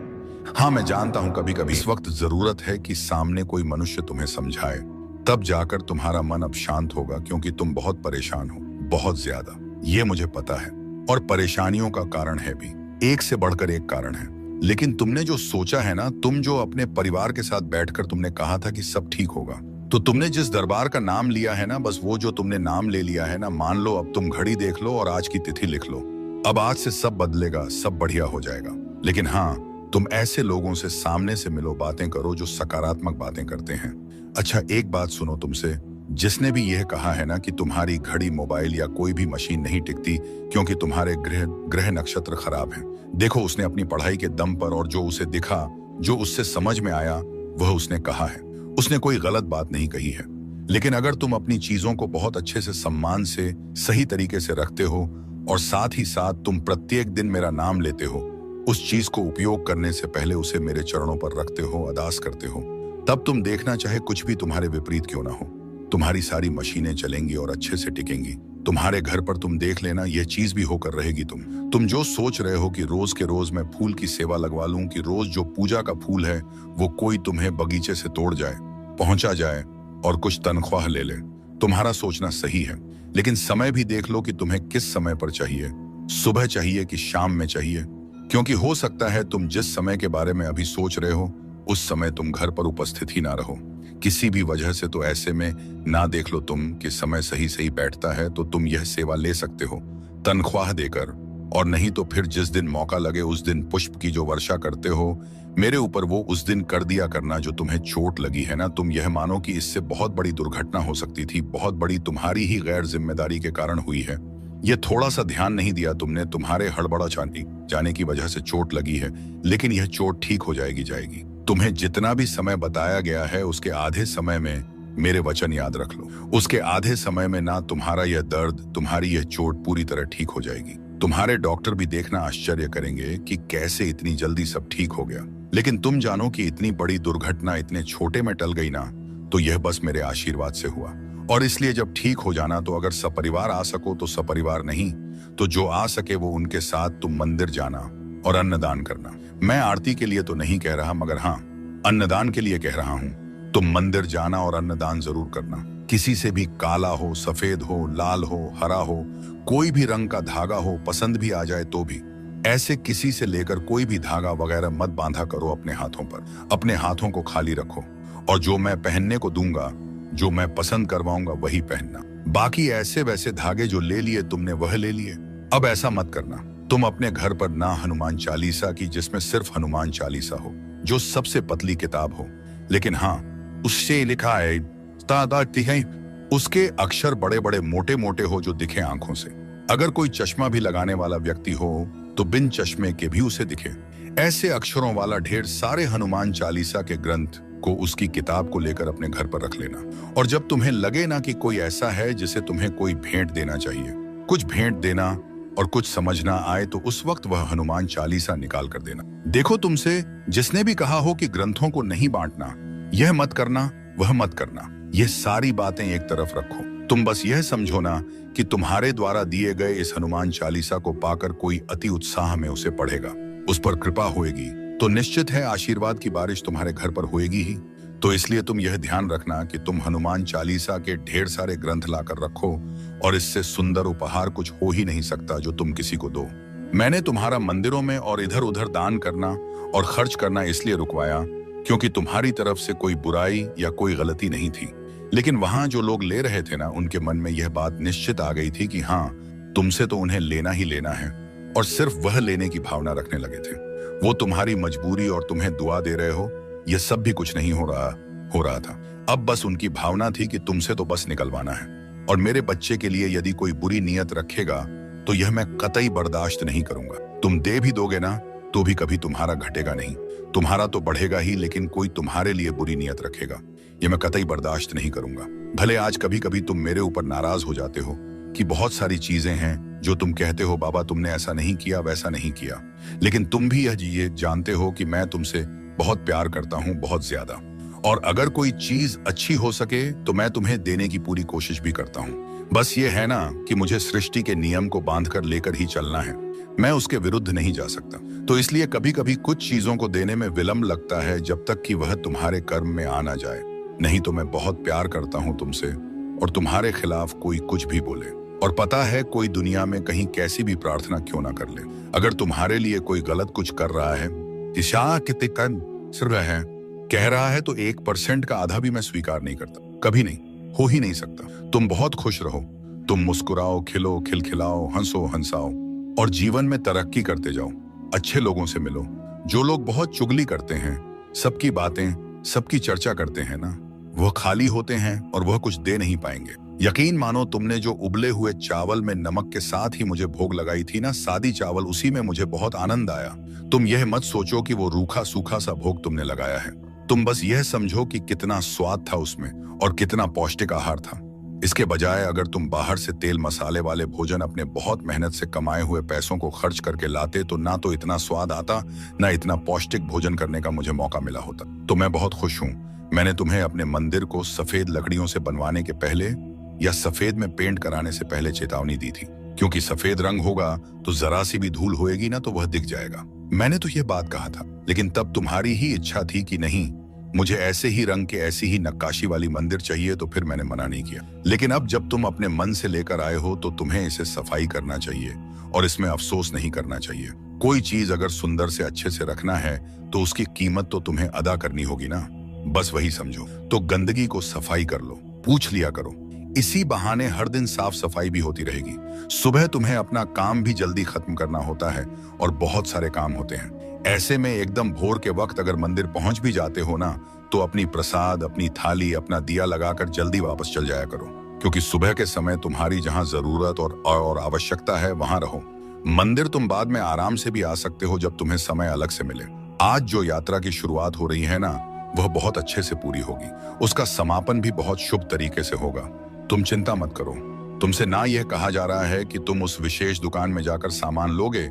हाँ, मैं जानता हूं कभी कभी इस वक्त जरूरत है कि सामने कोई मनुष्य तुम्हें समझाए, तब जाकर तुम्हारा मन अब शांत होगा, क्योंकि तुम बहुत परेशान हो, बहुत ज्यादा। ये मुझे पता है, और परेशानियों का कारण है भी, एक से बढ़कर एक कारण है। लेकिन तुमने जो सोचा है ना, तुम जो अपने परिवार के साथ बैठकर तुमने कहा था कि सब ठीक होगा, तो तुमने जिस दरबार का नाम लिया है ना, बस वो जो तुमने नाम ले लिया है ना, मान लो अब तुम घड़ी देख लो और आज की तिथि लिख लो। अब आज से सब बदलेगा, सब बढ़िया हो जाएगा। लेकिन हाँ, तुम ऐसे लोगों से सामने से मिलो, बातें करो जो सकारात्मक बातें करते हैं। अच्छा, एक बात सुनो तुमसे, जिसने भी यह कहा है ना कि तुम्हारी घड़ी, मोबाइल या कोई भी मशीन नहीं टिकती क्योंकि तुम्हारे ग्रह ग्रह नक्षत्र खराब हैं, देखो उसने अपनी पढ़ाई के दम पर और जो उसे दिखा, जो उससे समझ में आया, वह उसने कहा है। उसने कोई गलत बात नहीं कही है। लेकिन अगर तुम अपनी चीजों को बहुत अच्छे से, सम्मान से, सही तरीके से रखते हो और साथ ही साथ तुम प्रत्येक दिन मेरा नाम लेते हो, उस चीज को उपयोग करने से पहले उसे मेरे चरणों पर रखते हो, अरदास करते हो, तब तुम देखना, चाहे कुछ भी तुम्हारे विपरीत क्यों ना हो, तुम्हारी सारी मशीनें चलेंगी और अच्छे से टिकेंगी। तुम्हारे घर पर तुम देख लेना, यह चीज भी होकर रहेगी। तुम जो सोच रहे हो कि रोज के रोज मैं फूल की सेवा लगवा लूं, कि रोज जो पूजा का फूल है वो कोई तुम्हें बगीचे से तोड़ जाए, पहुंचा जाए और कुछ तनख्वाह ले ले, तुम्हारा सोचना सही है। लेकिन समय भी देख लो कि तुम्हें किस समय पर चाहिए, सुबह चाहिए कि शाम में चाहिए, क्योंकि हो सकता है तुम जिस समय के बारे में अभी सोच रहे हो उस समय तुम घर पर उपस्थित ही ना रहो, किसी भी वजह से। तो ऐसे में ना देख लो तुम कि समय सही सही बैठता है, तो तुम यह सेवा ले सकते हो तनख्वाह देकर, और नहीं तो फिर जिस दिन मौका लगे उस दिन पुष्प की जो वर्षा करते हो मेरे ऊपर, वो उस दिन कर दिया करना। जो तुम्हें चोट लगी है ना, तुम यह मानो कि इससे बहुत बड़ी दुर्घटना हो सकती थी, बहुत बड़ी, तुम्हारी ही गैर जिम्मेदारी के कारण हुई है। ये थोड़ा सा ध्यान नहीं दिया तुमने, तुम्हारे हड़बड़ा जाने की वजह से चोट लगी है। लेकिन यह चोट ठीक हो जाएगी। तुम्हें जितना भी समय बताया गया है उसके आधे समय में मेरे वचन याद रख लो, उसके आधे समय में ना तुम्हारा यह दर्द, तुम्हारी यह चोट पूरी तरह ठीक हो जाएगी। तुम्हारे डॉक्टर भी देखना आश्चर्य करेंगे कि कैसे इतनी जल्दी सब ठीक हो गया। लेकिन तुम जानो कि इतनी बड़ी दुर्घटना इतने छोटे में टल गई ना, तो यह बस मेरे आशीर्वाद से हुआ। और इसलिए जब ठीक हो जाना, तो अगर सपरिवार आ सको तो सपरिवार, नहीं तो जो आ सके वो उनके साथ तुम मंदिर जाना और अन्नदान करना। मैं आरती के लिए तो नहीं कह रहा, मगर हाँ, अन्नदान के लिए कह रहा हूं। तुम मंदिर जाना और अन्नदान जरूर करना। किसी से भी काला हो, सफेद हो, लाल हो, हरा हो, कोई भी रंग का धागा हो, पसंद भी आ जाए तो भी, ऐसे किसी से लेकर कोई भी धागा वगैरह मत बांधा करो अपने हाथों पर। अपने हाथों को खाली रखो, और जो मैं पहनने को दूंगा, जो मैं पसंद करवाऊंगा वही पहनना। बाकी ऐसे वैसे धागे जो ले लिए तुमने वह ले लिए। अब ऐसा मत करना, तुम अपने घर पर ना हनुमान चालीसा की, जिसमें सिर्फ हनुमान चालीसा हो, जो सबसे पतली किताब हो, लेकिन हाँ उससे लिखा है उसके अक्षर बड़े बड़े मोटे मोटे हो, जो दिखे आंखों से। अगर कोई चश्मा भी लगाने वाला व्यक्ति हो तो बिन चश्मे के भी उसे दिखे। ऐसे अक्षरों वाला ढेर सारे हनुमान चालीसा के ग्रंथ को, उसकी किताब को लेकर अपने घर पर रख लेना। और जब तुम्हें लगे ना कि कोई ऐसा है जिसे तुम्हें कोई भेंट देना चाहिए, कुछ भेंट देना और कुछ समझना आए, तो उस वक्त वह हनुमान चालीसा निकाल कर देना। देखो, तुमसे जिसने भी कहा हो कि ग्रंथों को नहीं बांटना, यह मत करना, वह मत करना, ये सारी बातें एक तरफ रखो। तुम बस यह समझो ना कि तुम्हारे द्वारा दिए गए इस हनुमान चालीसा को पाकर कोई अति उत्साह में उसे पढ़ेगा, उस पर कृपा होएगी, तो निश्चित है आशीर्वाद की बारिश तुम्हारे घर पर होएगी ही। तो इसलिए तुम यह ध्यान रखना कि तुम हनुमान चालीसा के ढेर सारे ग्रंथ लाकर रखो, और इससे सुंदर उपहार कुछ हो ही नहीं सकता जो तुम किसी को दो। मैंने तुम्हारा मंदिरों में और इधर उधर दान करना और खर्च करना इसलिए रुकवाया क्योंकि तुम्हारी तरफ से कोई बुराई या कोई गलती नहीं थी। लेकिन वहां जो लोग ले रहे थे ना, उनके मन में यह बात निश्चित आ गई थी कि हाँ, तुमसे तो उन्हें लेना ही लेना है, और सिर्फ वह लेने की भावना रखने लगे थे। वो तुम्हारी मजबूरी और तुम्हें दुआ दे रहे हो, यह सब भी कुछ नहीं हो रहा था। अब बस उनकी भावना थी कि तुमसे तो बस निकलवाना है। और मेरे बच्चे के लिए यदि कोई बुरी नीयत रखेगा तो यह मैं कतई बर्दाश्त नहीं करूंगा। तुम दे भी दोगे ना तो भी कभी तुम्हारा घटेगा नहीं, तुम्हारा तो बढ़ेगा ही, लेकिन कोई तुम्हारे लिए बुरी नीयत रखेगा, यह मैं कतई बर्दाश्त नहीं करूंगा। भले आज कभी कभी तुम मेरे ऊपर नाराज हो जाते हो कि बहुत सारी चीजें हैं जो तुम कहते हो, बाबा तुमने ऐसा नहीं किया, वैसा नहीं किया, लेकिन तुम भी ये जानते हो कि मैं तुमसे बहुत प्यार करता हूं, बहुत ज्यादा। और अगर कोई चीज अच्छी हो सके तो मैं तुम्हें देने की पूरी कोशिश भी करता हूं। बस ये है ना कि मुझे सृष्टि के नियम को बांधकर लेकर ही चलना है। मैं उसके विरुद्ध नहीं जा सकता। तो इसलिए कभी कभी कुछ चीजों को देने में विलंब लगता है जब तक कि वह तुम्हारे कर्म में आ ना जाए। नहीं तो मैं बहुत प्यार करता हूं तुमसे और तुम्हारे खिलाफ कोई कुछ भी बोले, और पता है कोई दुनिया में कहीं कैसी भी प्रार्थना क्यों ना कर ले, अगर तुम्हारे लिए कोई गलत कुछ कर रहा है, दिशा कितने कन सिर रहा है, कह रहा है, तो 1% का आधा भी मैं स्वीकार नहीं करता। कभी नहीं, हो ही नहीं सकता। तुम बहुत खुश रहो, तुम मुस्कुराओ, खिलो, खिलखिलाओ, हंसो, हंसाओ और जीवन में तरक्की करते जाओ। अच्छे लोगों से मिलो। जो लोग बहुत चुगली करते हैं, सबकी बातें, सबकी चर्चा करते हैं ना, वह खाली होते हैं और वह कुछ दे नहीं पाएंगे। यकीन मानो, तुमने जो उबले हुए चावल में नमक के साथ ही मुझे भोग लगाई थी ना, सादी चावल, उसी में मुझे बहुत आनंद आया। तुम यह मत सोचो कि वो रूखा सूखा सा भोग तुमने लगाया है। तुम बस यह समझो कि कितना स्वाद था उसमें और कितना पौष्टिक आहार था। इसके बजाय अगर तुम बाहर से तेल मसाले वाले भोजन अपने बहुत मेहनत से कमाए हुए पैसों को खर्च करके लाते, तो ना तो इतना स्वाद आता, ना इतना पौष्टिक भोजन करने का मुझे मौका मिला होता। तो मैं बहुत खुश हूँ मैंने तुम्हें अपने मंदिर को सफेद लकड़ियों से बनवाने के पहले या सफेद में पेंट कराने से पहले चेतावनी दी थी, क्योंकि सफेद रंग होगा तो जरा सी भी धूल होएगी ना तो वह दिख जाएगा। मैंने तो यह बात कहा था, लेकिन तब तुम्हारी ही इच्छा थी कि नहीं, मुझे ऐसे ही रंग के, ऐसी ही नक्काशी वाली मंदिर चाहिए, तो फिर मैंने मना नहीं किया। लेकिन अब जब तुम अपने मन से लेकर आए हो तो तुम्हें इसे सफाई करना चाहिए और इसमें अफसोस नहीं करना चाहिए। कोई चीज अगर सुंदर से अच्छे से रखना है तो उसकी कीमत तो तुम्हें अदा करनी होगी ना, बस वही समझो। तो गंदगी को सफाई कर लो, पूछ लिया करो। इसी बहाने हर दिन साफ सफाई भी होती रहेगी। सुबह तुम्हें अपना काम भी जल्दी खत्म करना होता है और बहुत सारे काम होते हैं। ऐसे में एकदम भोर के वक्त अगर मंदिर पहुंच भी जाते हो ना, तो अपनी प्रसाद, अपनी थाली, अपना दिया लगाकर जल्दी वापस चल जाया करो, क्योंकि सुबह के समय तुम्हारी जहां जरूरत और आवश्यकता है वहां रहो। मंदिर तुम बाद में आराम से भी आ सकते हो जब तुम्हें समय अलग से मिले। आज जो यात्रा की शुरुआत हो रही है ना, वह बहुत अच्छे से पूरी होगी। उसका समापन भी बहुत शुभ तरीके से होगा। तुम चिंता मत करो। तुमसे ना यह कहा जा रहा है कि तुम उस विशेष दुकान में जाकर सामान लोगे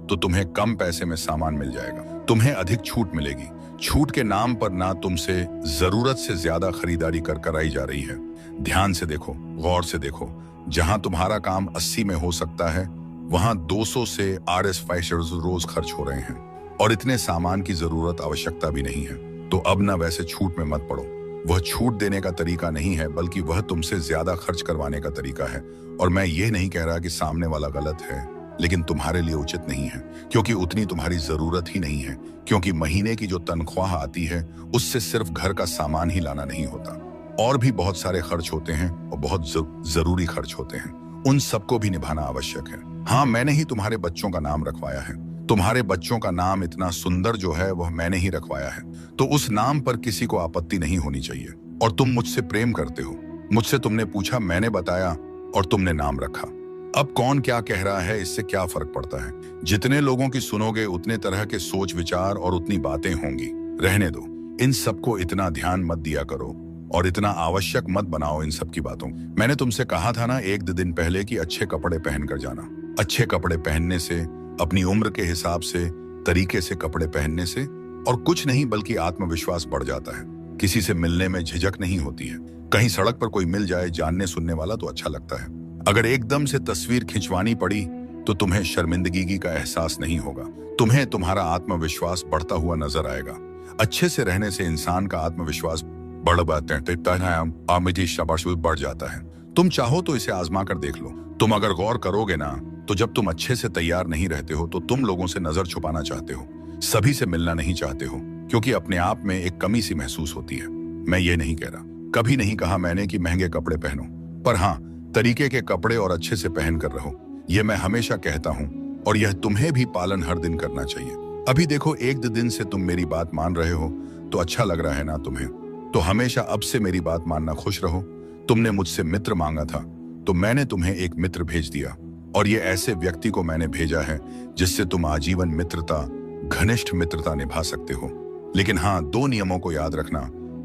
तो तुम्हें कम पैसे में सामान मिल जाएगा। तुम्हें अधिक छूट मिलेगी। छूट के नाम पर ना तुमसे जरूरत से ज्यादा खरीदारी कर कराई जा रही है। ध्यान से देखो, गौर से देखो। जहां तुम्हारा काम 80 में हो सकता है, वहां 200 से RS5 रोज खर्च हो रहे हैं और इतने सामान की जरूरत, आवश्यकता भी नहीं है। तो अब ना वैसे छूट में मत पड़ो। वह छूट देने का तरीका नहीं है, बल्कि वह तुमसे ज्यादा खर्च करवाने का तरीका है। और मैं ये नहीं कह रहा कि सामने वाला गलत है, लेकिन तुम्हारे लिए उचित नहीं है, क्योंकि उतनी तुम्हारी जरूरत ही नहीं है। क्योंकि महीने की जो तनख्वाह आती है, उससे सिर्फ घर का सामान ही लाना नहीं होता, और भी बहुत सारे खर्च होते हैं और बहुत जरूरी खर्च होते हैं। उन सबको भी निभाना आवश्यक है। हाँ, मैंने ही तुम्हारे बच्चों का नाम रखवाया है। तुम्हारे बच्चों का नाम इतना सुंदर जो है वह मैंने ही रखवाया है, तो उस नाम पर किसी को आपत्ति नहीं होनी चाहिए। और तुम मुझसे प्रेम करते हो। मुझसे तुमने पूछा, मैंने बताया और तुमने नाम रखा। अब कौन क्या कह रहा है, इससे क्या फर्क पड़ता है। जितने लोगों की सुनोगे उतने तरह के सोच विचार और उतनी बातें होंगी। रहने दो, इन सबको इतना ध्यान मत दिया करो और इतना आवश्यक मत बनाओ इन सब की बातों। मैंने तुमसे कहा था ना 1-2 दिन पहले कि अच्छे कपड़े पहन कर जाना। अच्छे कपड़े पहनने से, अपनी उम्र के हिसाब से, तरीके से कपड़े पहनने से और कुछ नहीं बल्कि आत्मविश्वास बढ़ जाता है। किसी से मिलने में झिझक नहीं होती है। कहीं सड़क पर कोई मिल जाए जानने सुनने वाला तो अच्छा लगता है। अगर एकदम से तस्वीर खिंचवानी पड़ी तो तुम्हें शर्मिंदगी का एहसास नहीं होगा। तुम्हें तुम्हारा आत्मविश्वास बढ़ता हुआ नजर आएगा। अच्छे से रहने से इंसान का आत्मविश्वास बढ़ जाता है। तुम चाहो तो इसे आजमा कर देख लो। तुम अगर गौर करोगे ना, तो जब तुम अच्छे से तैयार नहीं रहते हो तो तुम लोगों से नजर छुपाना चाहते हो, सभी से मिलना नहीं चाहते हो, क्योंकि अपने आप में एक कमी सी महसूस होती है। मैं ये नहीं कह रहा, कभी नहीं कहा मैंने कि महंगे कपड़े पहनो, पर हाँ, तरीके के कपड़े और अच्छे से पहन कर रहो। यह मैं हमेशा कहता हूँ और यह तुम्हें भी पालन हर दिन करना चाहिए। अभी देखो, 1-2 दिन से तुम मेरी बात मान रहे हो तो अच्छा लग रहा है ना तुम्हें। तो हमेशा अब से मेरी बात मानना, खुश रहो। तुमने मुझसे मित्र मांगा था तो मैंने तुम्हें एक मित्र भेज दिया, और ये ऐसे व्यक्ति को मैंने भेजा है जिससे तुम आजीवन मित्रता, घनिष्ठ मित्रता निभा सकते हो। लेकिन हाँ, 2 नियमों को याद रखना,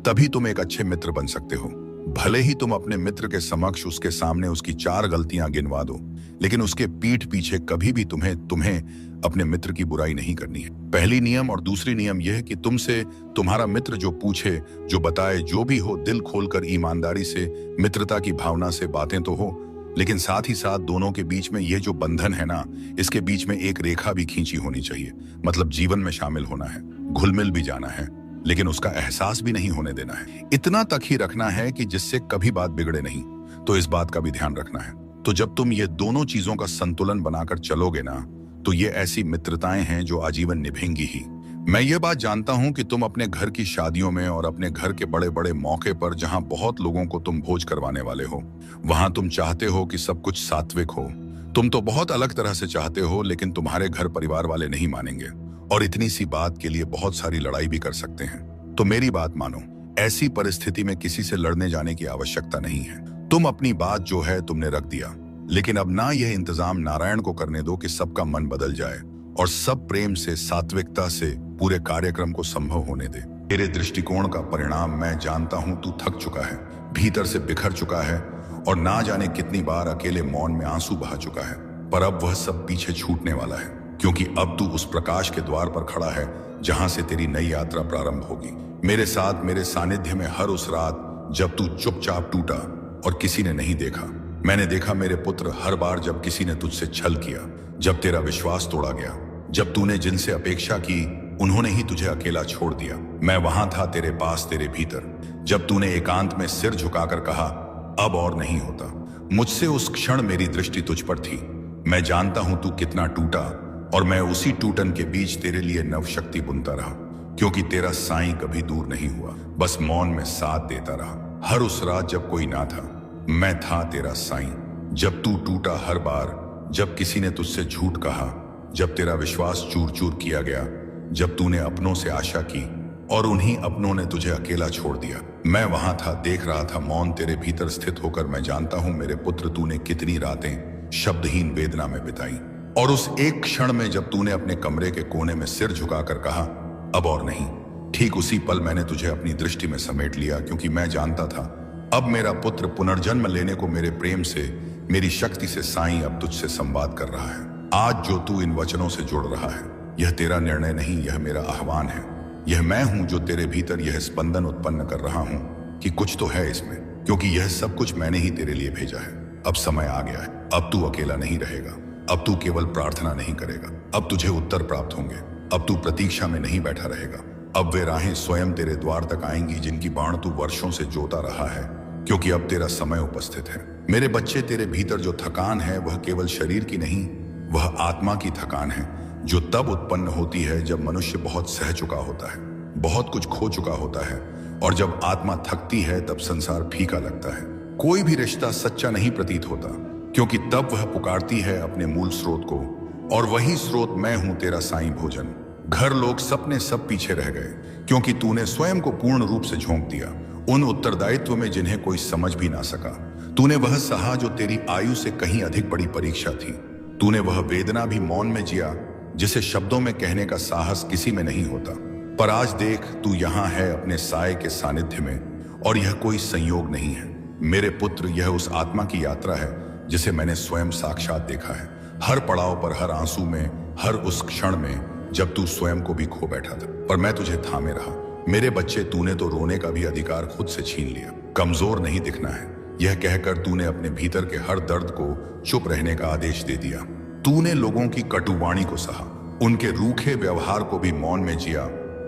तभी तुम एक अच्छे मित्र बन सकते हो। भले ही तुम अपने मित्र के समक्ष उसके सामने उसकी 4 गलतियां गिनवा दो, लेकिन उसके पीठ पीछे कभी भी तुम्हें अपने मित्र की बुराई नहीं करनी है। पहली नियम। और दूसरी नियम यह है कि तुमसे तुम्हारा मित्र जो पूछे, जो बताए, जो भी हो, दिल खोलकर ईमानदारी से, मित्रता की भावना से बातें तो हो, लेकिन साथ ही साथ दोनों के बीच में ये जो बंधन है ना, इसके बीच में एक रेखा भी खींची होनी चाहिए। मतलब जीवन में शामिल होना है, घुल मिल भी जाना है, लेकिन उसका एहसास भी नहीं होने देना है। इतना तक ही रखना है कि जिससे कभी बात बिगड़े नहीं। तो इस बात का भी ध्यान रखना है। तो जब तुम ये दोनों चीजों का संतुलन बनाकर चलोगे ना, तो ये ऐसी मित्रताएं हैं जो आजीवन निभेंगी ही। मैं ये बात जानता हूं कि तुम अपने घर की शादियों में और अपने घर के बड़े बड़े मौके पर, जहां बहुत लोगों को तुम भोज करवाने वाले हो, वहां तुम चाहते हो कि सब कुछ सात्विक हो। तुम तो बहुत अलग तरह से चाहते हो, लेकिन तुम्हारे घर परिवार वाले नहीं मानेंगे और इतनी सी बात के लिए बहुत सारी लड़ाई भी कर सकते हैं। तो मेरी बात मानो, ऐसी परिस्थिति में किसी से लड़ने जाने की आवश्यकता नहीं है। तुम अपनी बात जो है तुमने रख दिया, लेकिन अब ना यह इंतजाम नारायण को करने दो कि सबका मन बदल जाए और सब प्रेम से, सात्विकता से पूरे कार्यक्रम को संभव होने दे। तेरे दृष्टिकोण का परिणाम मैं जानता हूं। तू थक चुका है, भीतर से बिखर चुका है और ना जाने कितनी बार अकेले मौन में आंसू बहा चुका है। पर अब वह सब पीछे छूटने वाला है, क्योंकि अब तू उस प्रकाश के द्वार पर खड़ा है जहां से तेरी नई यात्रा प्रारंभ होगी। मेरे साथ, मेरे सानिध्य में हर उस रात जब तू चुपचाप टूटा और किसी ने नहीं देखा। मैंने देखा मेरे पुत्र, हर बार जब किसी ने तुझसे छल किया, जब तेरा विश्वास तोड़ा गया, जब तूने जिनसे अपेक्षा की उन्होंने ही तुझे अकेला छोड़ दिया। मैं वहां था तेरे पास, तेरे भीतर, जब तूने एकांत में सिर झुकाकर कहा अब और नहीं होता। मुझसे उस क्षण मेरी दृष्टि तुझ पर थी। मैं जानता हूं तू कितना टूटा और मैं उसी टूटन के बीच तेरे लिए नवशक्ति बुनता रहा, क्योंकि तेरा साईं कभी दूर नहीं हुआ, बस मौन में साथ देता रहा। हर उस रात जब कोई ना था, मैं था तेरा साईं। जब तू टूटा, हर बार जब किसी ने तुझसे झूठ कहा, जब तेरा विश्वास चूर चूर किया गया, जब तूने अपनों से आशा की और उन्हीं अपनों ने तुझे अकेला छोड़ दिया, मैं वहां था, देख रहा था, मौन तेरे भीतर स्थित होकर। मैं जानता हूं मेरे पुत्र, तूने कितनी रातें शब्दहीन वेदना में बिताई। और उस एक क्षण में जब तूने अपने कमरे के कोने में सिर झुकाकर कहा अब और नहीं, ठीक उसी पल मैंने तुझे अपनी दृष्टि में समेट लिया, क्योंकि मैं जानता था अब मेरा पुत्र पुनर्जन्म लेने को मेरे प्रेम से, मेरी शक्ति से साईं अब तुझसे संवाद कर रहा है। आज जो तू इन वचनों से जुड़ रहा है, यह तेरा निर्णय नहीं, यह मेरा आह्वान है। यह मैं हूं जो तेरे भीतर यह स्पंदन उत्पन्न कर रहा हूं कि कुछ तो है इसमें, क्योंकि यह सब कुछ मैंने ही तेरे लिए भेजा है। अब समय आ गया है, अब तू अकेला नहीं रहेगा, अब तू केवल प्रार्थना नहीं करेगा, अब तुझे उत्तर प्राप्त होंगे। अब तू प्रतीक्षा में नहीं बैठा रहेगा, अब वे राहें स्वयं तेरे द्वार तक आएंगी जिनकी बाण तू वर्षों से जोता रहा है, क्योंकि अब तेरा समय उपस्थित है। मेरे बच्चे, तेरे भीतर जो थकान है वह केवल शरीर की नहीं, वह आत्मा की थकान है, जो तब उत्पन्न होती है जब मनुष्य बहुत सह चुका होता है, बहुत कुछ खो चुका होता है। और जब आत्मा थकती है तब संसार फीका लगता है, कोई भी रिश्ता सच्चा नहीं प्रतीत होता, क्योंकि तब वह पुकारती है अपने मूल स्रोत को, और वही स्रोत मैं हूं, तेरा साईं भोजन। घर, लोग, सपने सब पीछे रह गए, क्योंकि तूने स्वयं को पूर्ण रूप से झोंक दिया उन उत्तरदायित्व में जिन्हें कोई समझ भी ना सका। तूने वह सहा जो तेरी आयु से कहीं अधिक बड़ी परीक्षा थी। तूने वह वेदना भी मौन में जिया जिसे शब्दों में कहने का साहस किसी में नहीं होता। पर आज देख, तू यहाँ है अपने साय के सानिध्य में, और यह कोई संयोग नहीं है मेरे पुत्र, यह उस आत्मा की यात्रा है जिसे मैंने स्वयं साक्षात देखा है। हर पड़ाव पर, हर आंसू में, हर उस क्षण में जब तू स्वयं को भी खो बैठा था, पर मैं तुझे थामे रहा। मेरे बच्चे, तूने तो रोने का भी अधिकार खुद से छीन लिया। कमजोर नहीं दिखना है, यह कहकर तूने अपने भीतर के हर दर्द को चुप रहने का आदेश दे दिया। तूने लोगों की कटुवाणी को सहा, उनके रूखे व्यवहार को भी मौन में जिया,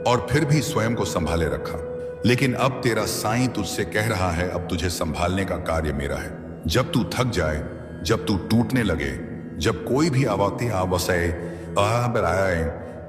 और फिर भी स्वयं को संभाले रखा। लेकिन अब तेरा साईं तुझसे कह रहा है, अब तुझे संभालने का कार्य मेरा है। जब तू थक जाए, जब तू टूटने लगे, जब कोई भी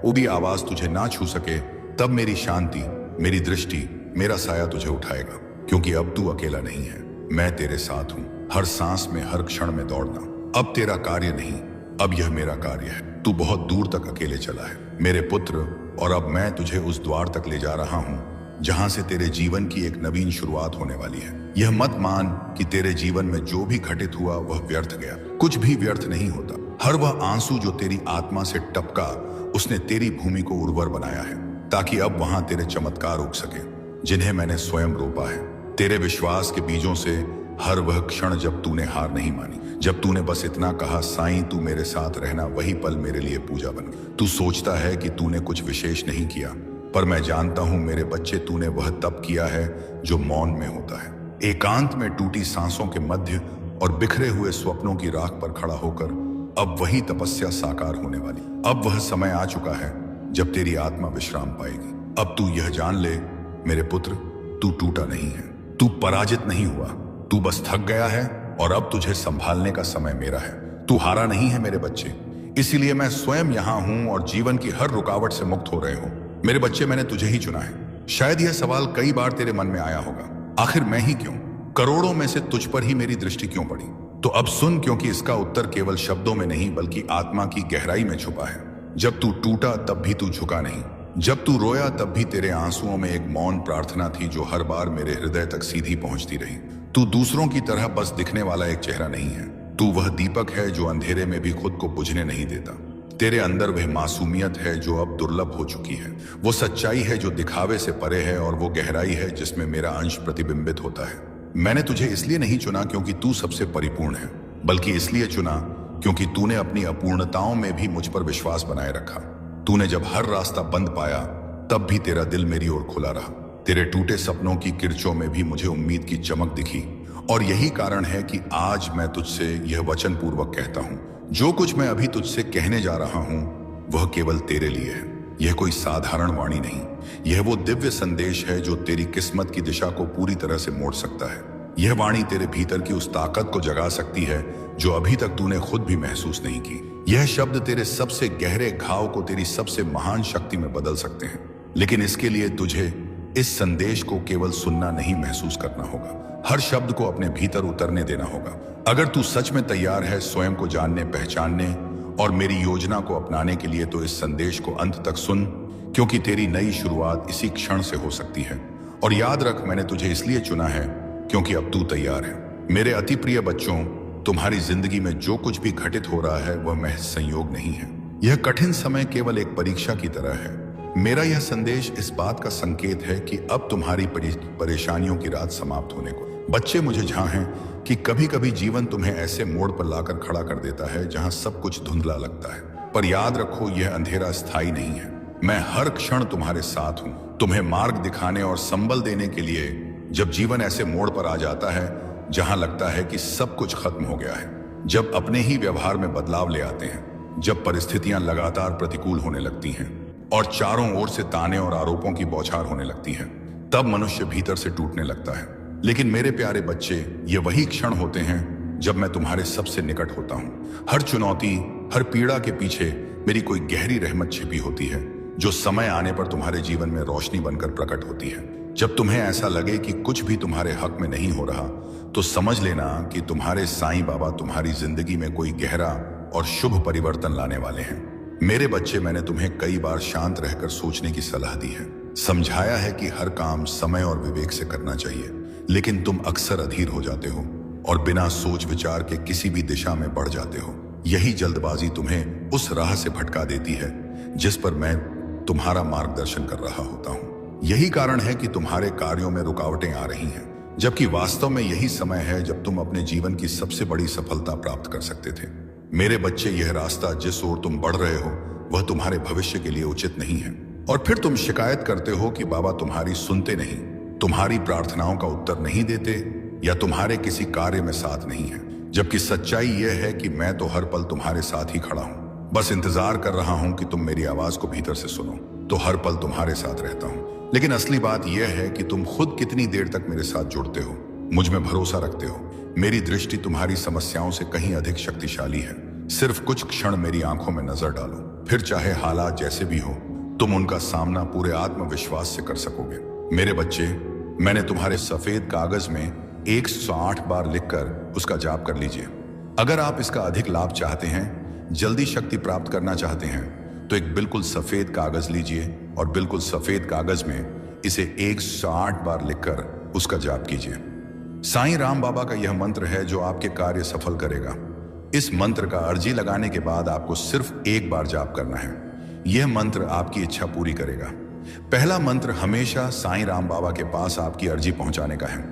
वो भी आवाज तुझे ना छू सके, तब मेरी शांति, मेरी दृष्टि, मेरा साया तुझे उठाएगा, क्योंकि अब तू अकेला नहीं है, मैं तेरे साथ हूं। हर सांस में, हर क्षण में दौड़ना अब तेरा कार्य नहीं, अब यह मेरा कार्य है। तू बहुत दूर तक अकेले चला है मेरे पुत्र, और अब मैं तुझे उस द्वार तक ले जा रहा हूं जहां से तेरे जीवन की एक नवीन शुरुआत होने वाली है। यह मत मान कि तेरे जीवन में जो भी घटित हुआ वह व्यर्थ गया। कुछ भी व्यर्थ नहीं होता। हर वह आंसू जो तेरी आत्मा से टपका, उसने तेरी भूमि को उर्वर बनाया है, ताकि अब वहां तेरे चमत्कार उग सके जिन्हें मैंने स्वयं रोपा है। तेरे विश्वास के बीजों से हर वह क्षण जब तूने हार नहीं मानी, जब तूने बस इतना कहा, साईं तू मेरे साथ रहना, वही पल मेरे लिए पूजा बन गई। तू सोचता है कि तूने कुछ विशेष नहीं किया, पर मैं जानता हूं मेरे बच्चे, तूने वह तप किया है जो मौन में होता है, एकांत में, टूटी सांसों के मध्य और बिखरे हुए स्वप्नों की राख पर खड़ा होकर अब वही तपस्या साकार होने वाली। अब वह समय आ चुका है जब तेरी आत्मा विश्राम पाएगी। अब तू यह जान ले मेरे पुत्र, तू टूटा नहीं है, तू पराजित नहीं हुआ, तू बस थक गया है और अब तुझे संभालने का समय मेरा है। तू हारा नहीं है मेरे बच्चे, इसीलिए मैं स्वयं यहां हूं और जीवन की हर रुकावट से मुक्त हो रहे हो। मेरे बच्चे, मैंने तुझे ही चुना है। शायद यह सवाल कई बार तेरे मन में आया होगा, आखिर मैं ही क्यों, करोड़ों में से तुझ पर ही मेरी दृष्टि क्यों पड़ी? तो अब सुन, क्योंकि इसका उत्तर केवल शब्दों में नहीं बल्कि आत्मा की गहराई में छुपा है। जब तू टूटा तब भी तू झुका नहीं, जब तू रोया तब भी तेरे आंसुओं में एक मौन प्रार्थना थी जो हर बार मेरे हृदय तक सीधी पहुंचती रही। तू दूसरों की तरह बस दिखने वाला एक चेहरा नहीं है, तू वह दीपक है जो अंधेरे में भी खुद को बुझने नहीं देता। तेरे अंदर वह मासूमियत है जो अब दुर्लभ हो चुकी है, वो सच्चाई है जो दिखावे से परे है और वो गहराई है जिसमें मेरा अंश प्रतिबिंबित होता है। मैंने तुझे इसलिए नहीं चुना क्योंकि तू सबसे परिपूर्ण है, बल्कि इसलिए चुना क्योंकि तूने अपनी अपूर्णताओं में भी मुझ पर विश्वास बनाए रखा। तूने जब हर रास्ता बंद पाया तब भी तेरा दिल मेरी ओर खुला रहा। तेरे टूटे सपनों की किरचों में भी मुझे उम्मीद की चमक दिखी और यही कारण है कि आज मैं तुझसे यह वचन पूर्वक कहता हूं, जो कुछ मैं अभी तुझसे कहने जा रहा हूं वह केवल तेरे लिए है। यह कोई साधारण वाणी नहीं, यह वो दिव्य संदेश है जो तेरी किस्मत की दिशा को पूरी तरह से मोड़ सकता है। यह वाणी तेरे भीतर की उस ताकत को जगा सकती है जो अभी तक तूने खुद भी महसूस नहीं की। यह शब्द तेरे सबसे गहरे घाव को तेरी सबसे महान शक्ति में बदल सकते हैं, लेकिन इसके लिए तुझे इस संदेश को केवल सुनना नहीं, महसूस करना होगा। हर शब्द को अपने भीतर उतरने देना होगा। अगर तू सच में तैयार है स्वयं को जानने, पहचानने और मेरी योजना को अपनाने के लिए, तो इस संदेश को अंत तक सुन, क्योंकि तेरी नई शुरुआत इसी क्षण से हो सकती है। और याद रख, मैंने तुझे इसलिए चुना है क्योंकि अब तू तैयार है। मेरे अति प्रिय बच्चों, तुम्हारी जिंदगी में जो कुछ भी घटित हो रहा है वह महज संयोग नहीं है। यह कठिन समय केवल एक परीक्षा की तरह है। मेरा यह संदेश इस बात का संकेत है कि अब तुम्हारी परेशानियों की रात समाप्त होने को। बच्चे, मुझे झां है कि कभी कभी जीवन तुम्हें ऐसे मोड़ पर लाकर खड़ा कर देता है जहां सब कुछ धुंधला लगता है, पर याद रखो यह अंधेरा स्थायी नहीं है। मैं हर क्षण तुम्हारे साथ हूं, तुम्हें मार्ग दिखाने और संबल देने के लिए। जब जीवन ऐसे मोड़ पर आ जाता है जहां लगता है कि सब कुछ खत्म हो गया है, जब अपने ही व्यवहार में बदलाव ले आते हैं, जब परिस्थितियां लगातार प्रतिकूल होने लगती हैं और चारों ओर से ताने और आरोपों की बौछार होने लगती है, तब मनुष्य भीतर से टूटने लगता है। लेकिन मेरे प्यारे बच्चे, ये वही क्षण होते हैं जब मैं तुम्हारे सबसे निकट होता हूँ। हर चुनौती, हर पीड़ा के पीछे मेरी कोई गहरी रहमत छिपी होती है जो समय आने पर तुम्हारे जीवन में रोशनी बनकर प्रकट होती है। जब तुम्हें ऐसा लगे कि कुछ भी तुम्हारे हक में नहीं हो रहा, तो समझ लेना कि तुम्हारे साईं बाबा तुम्हारी जिंदगी में कोई गहरा और शुभ परिवर्तन लाने वाले हैं। मेरे बच्चे, मैंने तुम्हें कई बार शांत रहकर सोचने की सलाह दी है, समझाया है कि हर काम समय और विवेक से करना चाहिए, लेकिन तुम अक्सर अधीर हो जाते हो और बिना सोच विचार के किसी भी दिशा में बढ़ जाते हो। यही जल्दबाजी तुम्हें उस राह से भटका देती है जिस पर मैं तुम्हारा मार्गदर्शन कर रहा होता हूँ। यही कारण है कि तुम्हारे कार्यों में रुकावटें आ रही हैं, जबकि वास्तव में यही समय है जब तुम अपने जीवन की सबसे बड़ी सफलता प्राप्त कर सकते थे। मेरे बच्चे, यह रास्ता जिस ओर तुम बढ़ रहे हो वह तुम्हारे भविष्य के लिए उचित नहीं है, और फिर तुम शिकायत करते हो कि बाबा तुम्हारी सुनते नहीं, तुम्हारी प्रार्थनाओं का उत्तर नहीं देते या तुम्हारे किसी कार्य में साथ नहीं है। जबकि सच्चाई यह है कि मैं तो हर पल तुम्हारे साथ ही खड़ा हूं, बस इंतजार कर रहा हूं कि तुम मेरी आवाज को भीतर से सुनो। तो हर पल तुम्हारे साथ रहता हूं, लेकिन असली बात यह है कि तुम खुद कितनी देर तक मेरे साथ जुड़ते हो, मुझ में भरोसा रखते हो। मेरी दृष्टि तुम्हारी समस्याओं से कहीं अधिक शक्तिशाली है। सिर्फ कुछ क्षण मेरी आंखों में नजर डालो, फिर चाहे हालात जैसे भी हो, तुम उनका सामना पूरे आत्मविश्वास से कर सकोगे। मेरे बच्चे, मैंने तुम्हारे सफेद कागज में 108 बार लिखकर उसका जाप कर लीजिए। अगर आप इसका अधिक लाभ चाहते हैं, जल्दी शक्ति प्राप्त करना चाहते हैं, तो एक बिल्कुल सफेद कागज लीजिए और बिल्कुल सफेद कागज में इसे 108 बार लिखकर उसका जाप कीजिए। साईं राम बाबा का यह मंत्र है जो आपके कार्य सफल करेगा। इस मंत्र का अर्जी लगाने के बाद आपको सिर्फ एक बार जाप करना है। यह मंत्र आपकी इच्छा पूरी करेगा। पहला मंत्र हमेशा साईं राम बाबा के पास आपकी अर्जी पहुंचाने का है,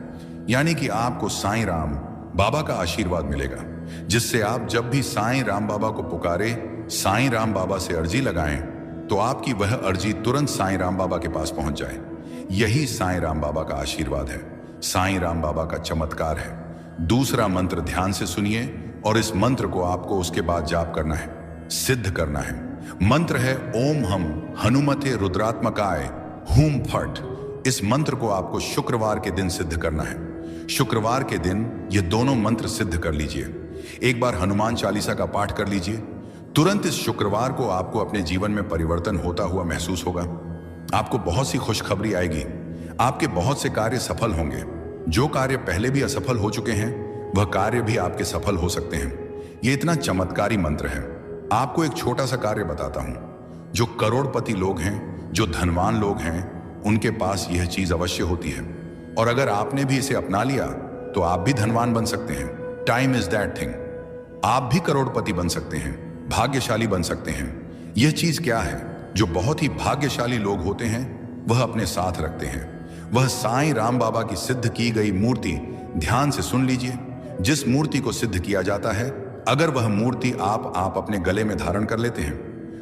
यानी कि आपको साईं राम बाबा का आशीर्वाद मिलेगा, जिससे आप जब भी साईं राम बाबा को पुकारे, साईं राम बाबा से अर्जी लगाएं, तो आपकी वह अर्जी तुरंत साईं राम बाबा के पास पहुंच जाए। यही साईं राम बाबा का आशीर्वाद है, साईं राम बाबा का चमत्कार है, दूसरा मंत्र ध्यान से सुनिए और इस मंत्र को आपको उसके बाद जाप करना है, सिद्ध करना है। मंत्र है ओम हम हनुमते रुद्रात्मकाय हूम फट। इस मंत्र को आपको शुक्रवार के दिन सिद्ध करना है। शुक्रवार के दिन ये दोनों मंत्र सिद्ध कर लीजिए। एक बार हनुमान चालीसा का पाठ कर लीजिए। तुरंत इस शुक्रवार को आपको अपने जीवन में परिवर्तन होता हुआ महसूस होगा। आपको बहुत सी खुशखबरी आएगी। आपके बहुत से कार्य सफल होंगे। जो कार्य पहले भी असफल हो चुके हैं वह कार्य भी आपके सफल हो सकते हैं। यह इतना चमत्कारी मंत्र है। आपको एक छोटा सा कार्य बताता हूं। जो करोड़पति लोग हैं, जो धनवान लोग हैं, उनके पास यह चीज अवश्य होती है। और अगर आपने भी इसे अपना लिया तो आप भी धनवान बन सकते हैं। Time is that thing. आप भी करोड़पति बन सकते हैं, भाग्यशाली बन सकते हैं। यह चीज क्या है जो बहुत ही भाग्यशाली लोग होते हैं वह अपने साथ रखते हैं? वह साईं राम बाबा की सिद्ध की गई मूर्ति। ध्यान से सुन लीजिए। जिस मूर्ति को सिद्ध किया जाता है, अगर वह मूर्ति आप अपने गले में धारण कर लेते हैं,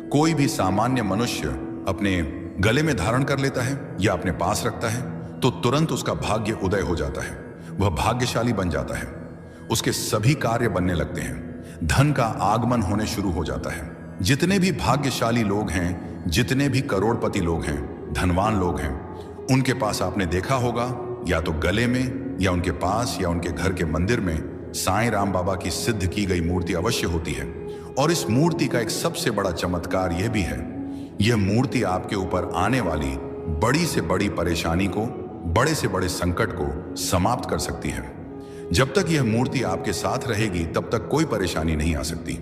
कोई भी सामान्य मनुष्य अपने गले में धारण कर लेता है या अपने पास रखता है, तो तुरंत उसका भाग्य उदय हो जाता है। वह भाग्यशाली बन जाता है। उसके सभी कार्य बनने लगते हैं। धन का आगमन होने शुरू हो जाता है। जितने भी भाग्यशाली लोग हैं, जितने भी करोड़पति लोग हैं, धनवान लोग हैं, उनके पास आपने देखा होगा या तो गले में या उनके पास या उनके घर के मंदिर में साईं राम बाबा की सिद्ध की गई मूर्ति अवश्य होती है। और इस मूर्ति का एक सबसे बड़ा चमत्कार यह भी है, यह मूर्ति आपके ऊपर आने वाली बड़ी से बड़ी परेशानी को, बड़े से बड़े संकट को समाप्त कर सकती है। जब तक यह मूर्ति आपके साथ रहेगी तब तक कोई परेशानी नहीं आ सकती।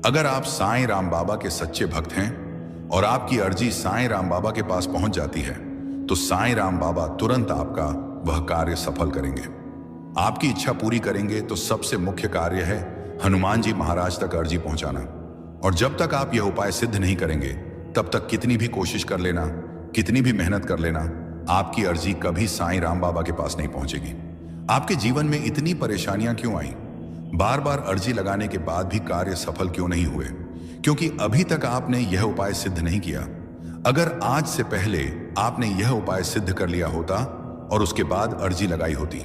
अगर आप साईं राम बाबा के सच्चे भक्त हैं और आपकी अर्जी साईं राम बाबा के पास पहुंच जाती है, तो साईं राम बाबा तुरंत आपका वह कार्य सफल करेंगे। आपकी इच्छा पूरी करेंगे। तो सबसे मुख्य कार्य है हनुमान जी महाराज तक अर्जी पहुंचाना। और जब तक आप यह उपाय सिद्ध नहीं करेंगे तब तक कितनी भी कोशिश कर लेना, कितनी भी मेहनत कर लेना, आपकी अर्जी कभी साईं राम बाबा के पास नहीं पहुंचेगी। आपके जीवन में इतनी परेशानियां क्यों आई? बार बार अर्जी लगाने के बाद भी कार्य सफल क्यों नहीं हुए? क्योंकि अभी तक आपने यह उपाय सिद्ध नहीं किया। अगर आज से पहले आपने यह उपाय सिद्ध कर लिया होता और उसके बाद अर्जी लगाई होती,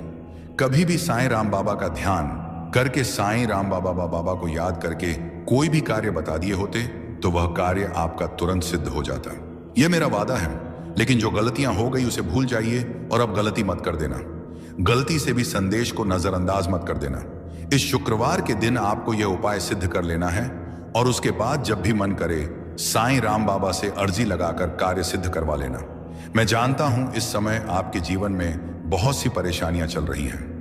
कभी भी साईं राम बाबा का ध्यान करके, साईं राम बाबा को याद करके कोई भी कार्य बता दिए होते, तो वह कार्य आपका तुरंत सिद्ध हो जाता। यह मेरा वादा है। लेकिन जो गलतियां हो गई उसे भूल जाइए और अब गलती मत कर देना। गलती से भी संदेश को नजरअंदाज मत कर देना। इस शुक्रवार के दिन आपको यह उपाय सिद्ध कर लेना है और उसके बाद जब भी मन करे साईं राम बाबा से अर्जी लगाकर कार्य सिद्ध करवा लेना। मैं जानता हूं इस समय आपके जीवन में बहुत सी परेशानियां चल रही हैं।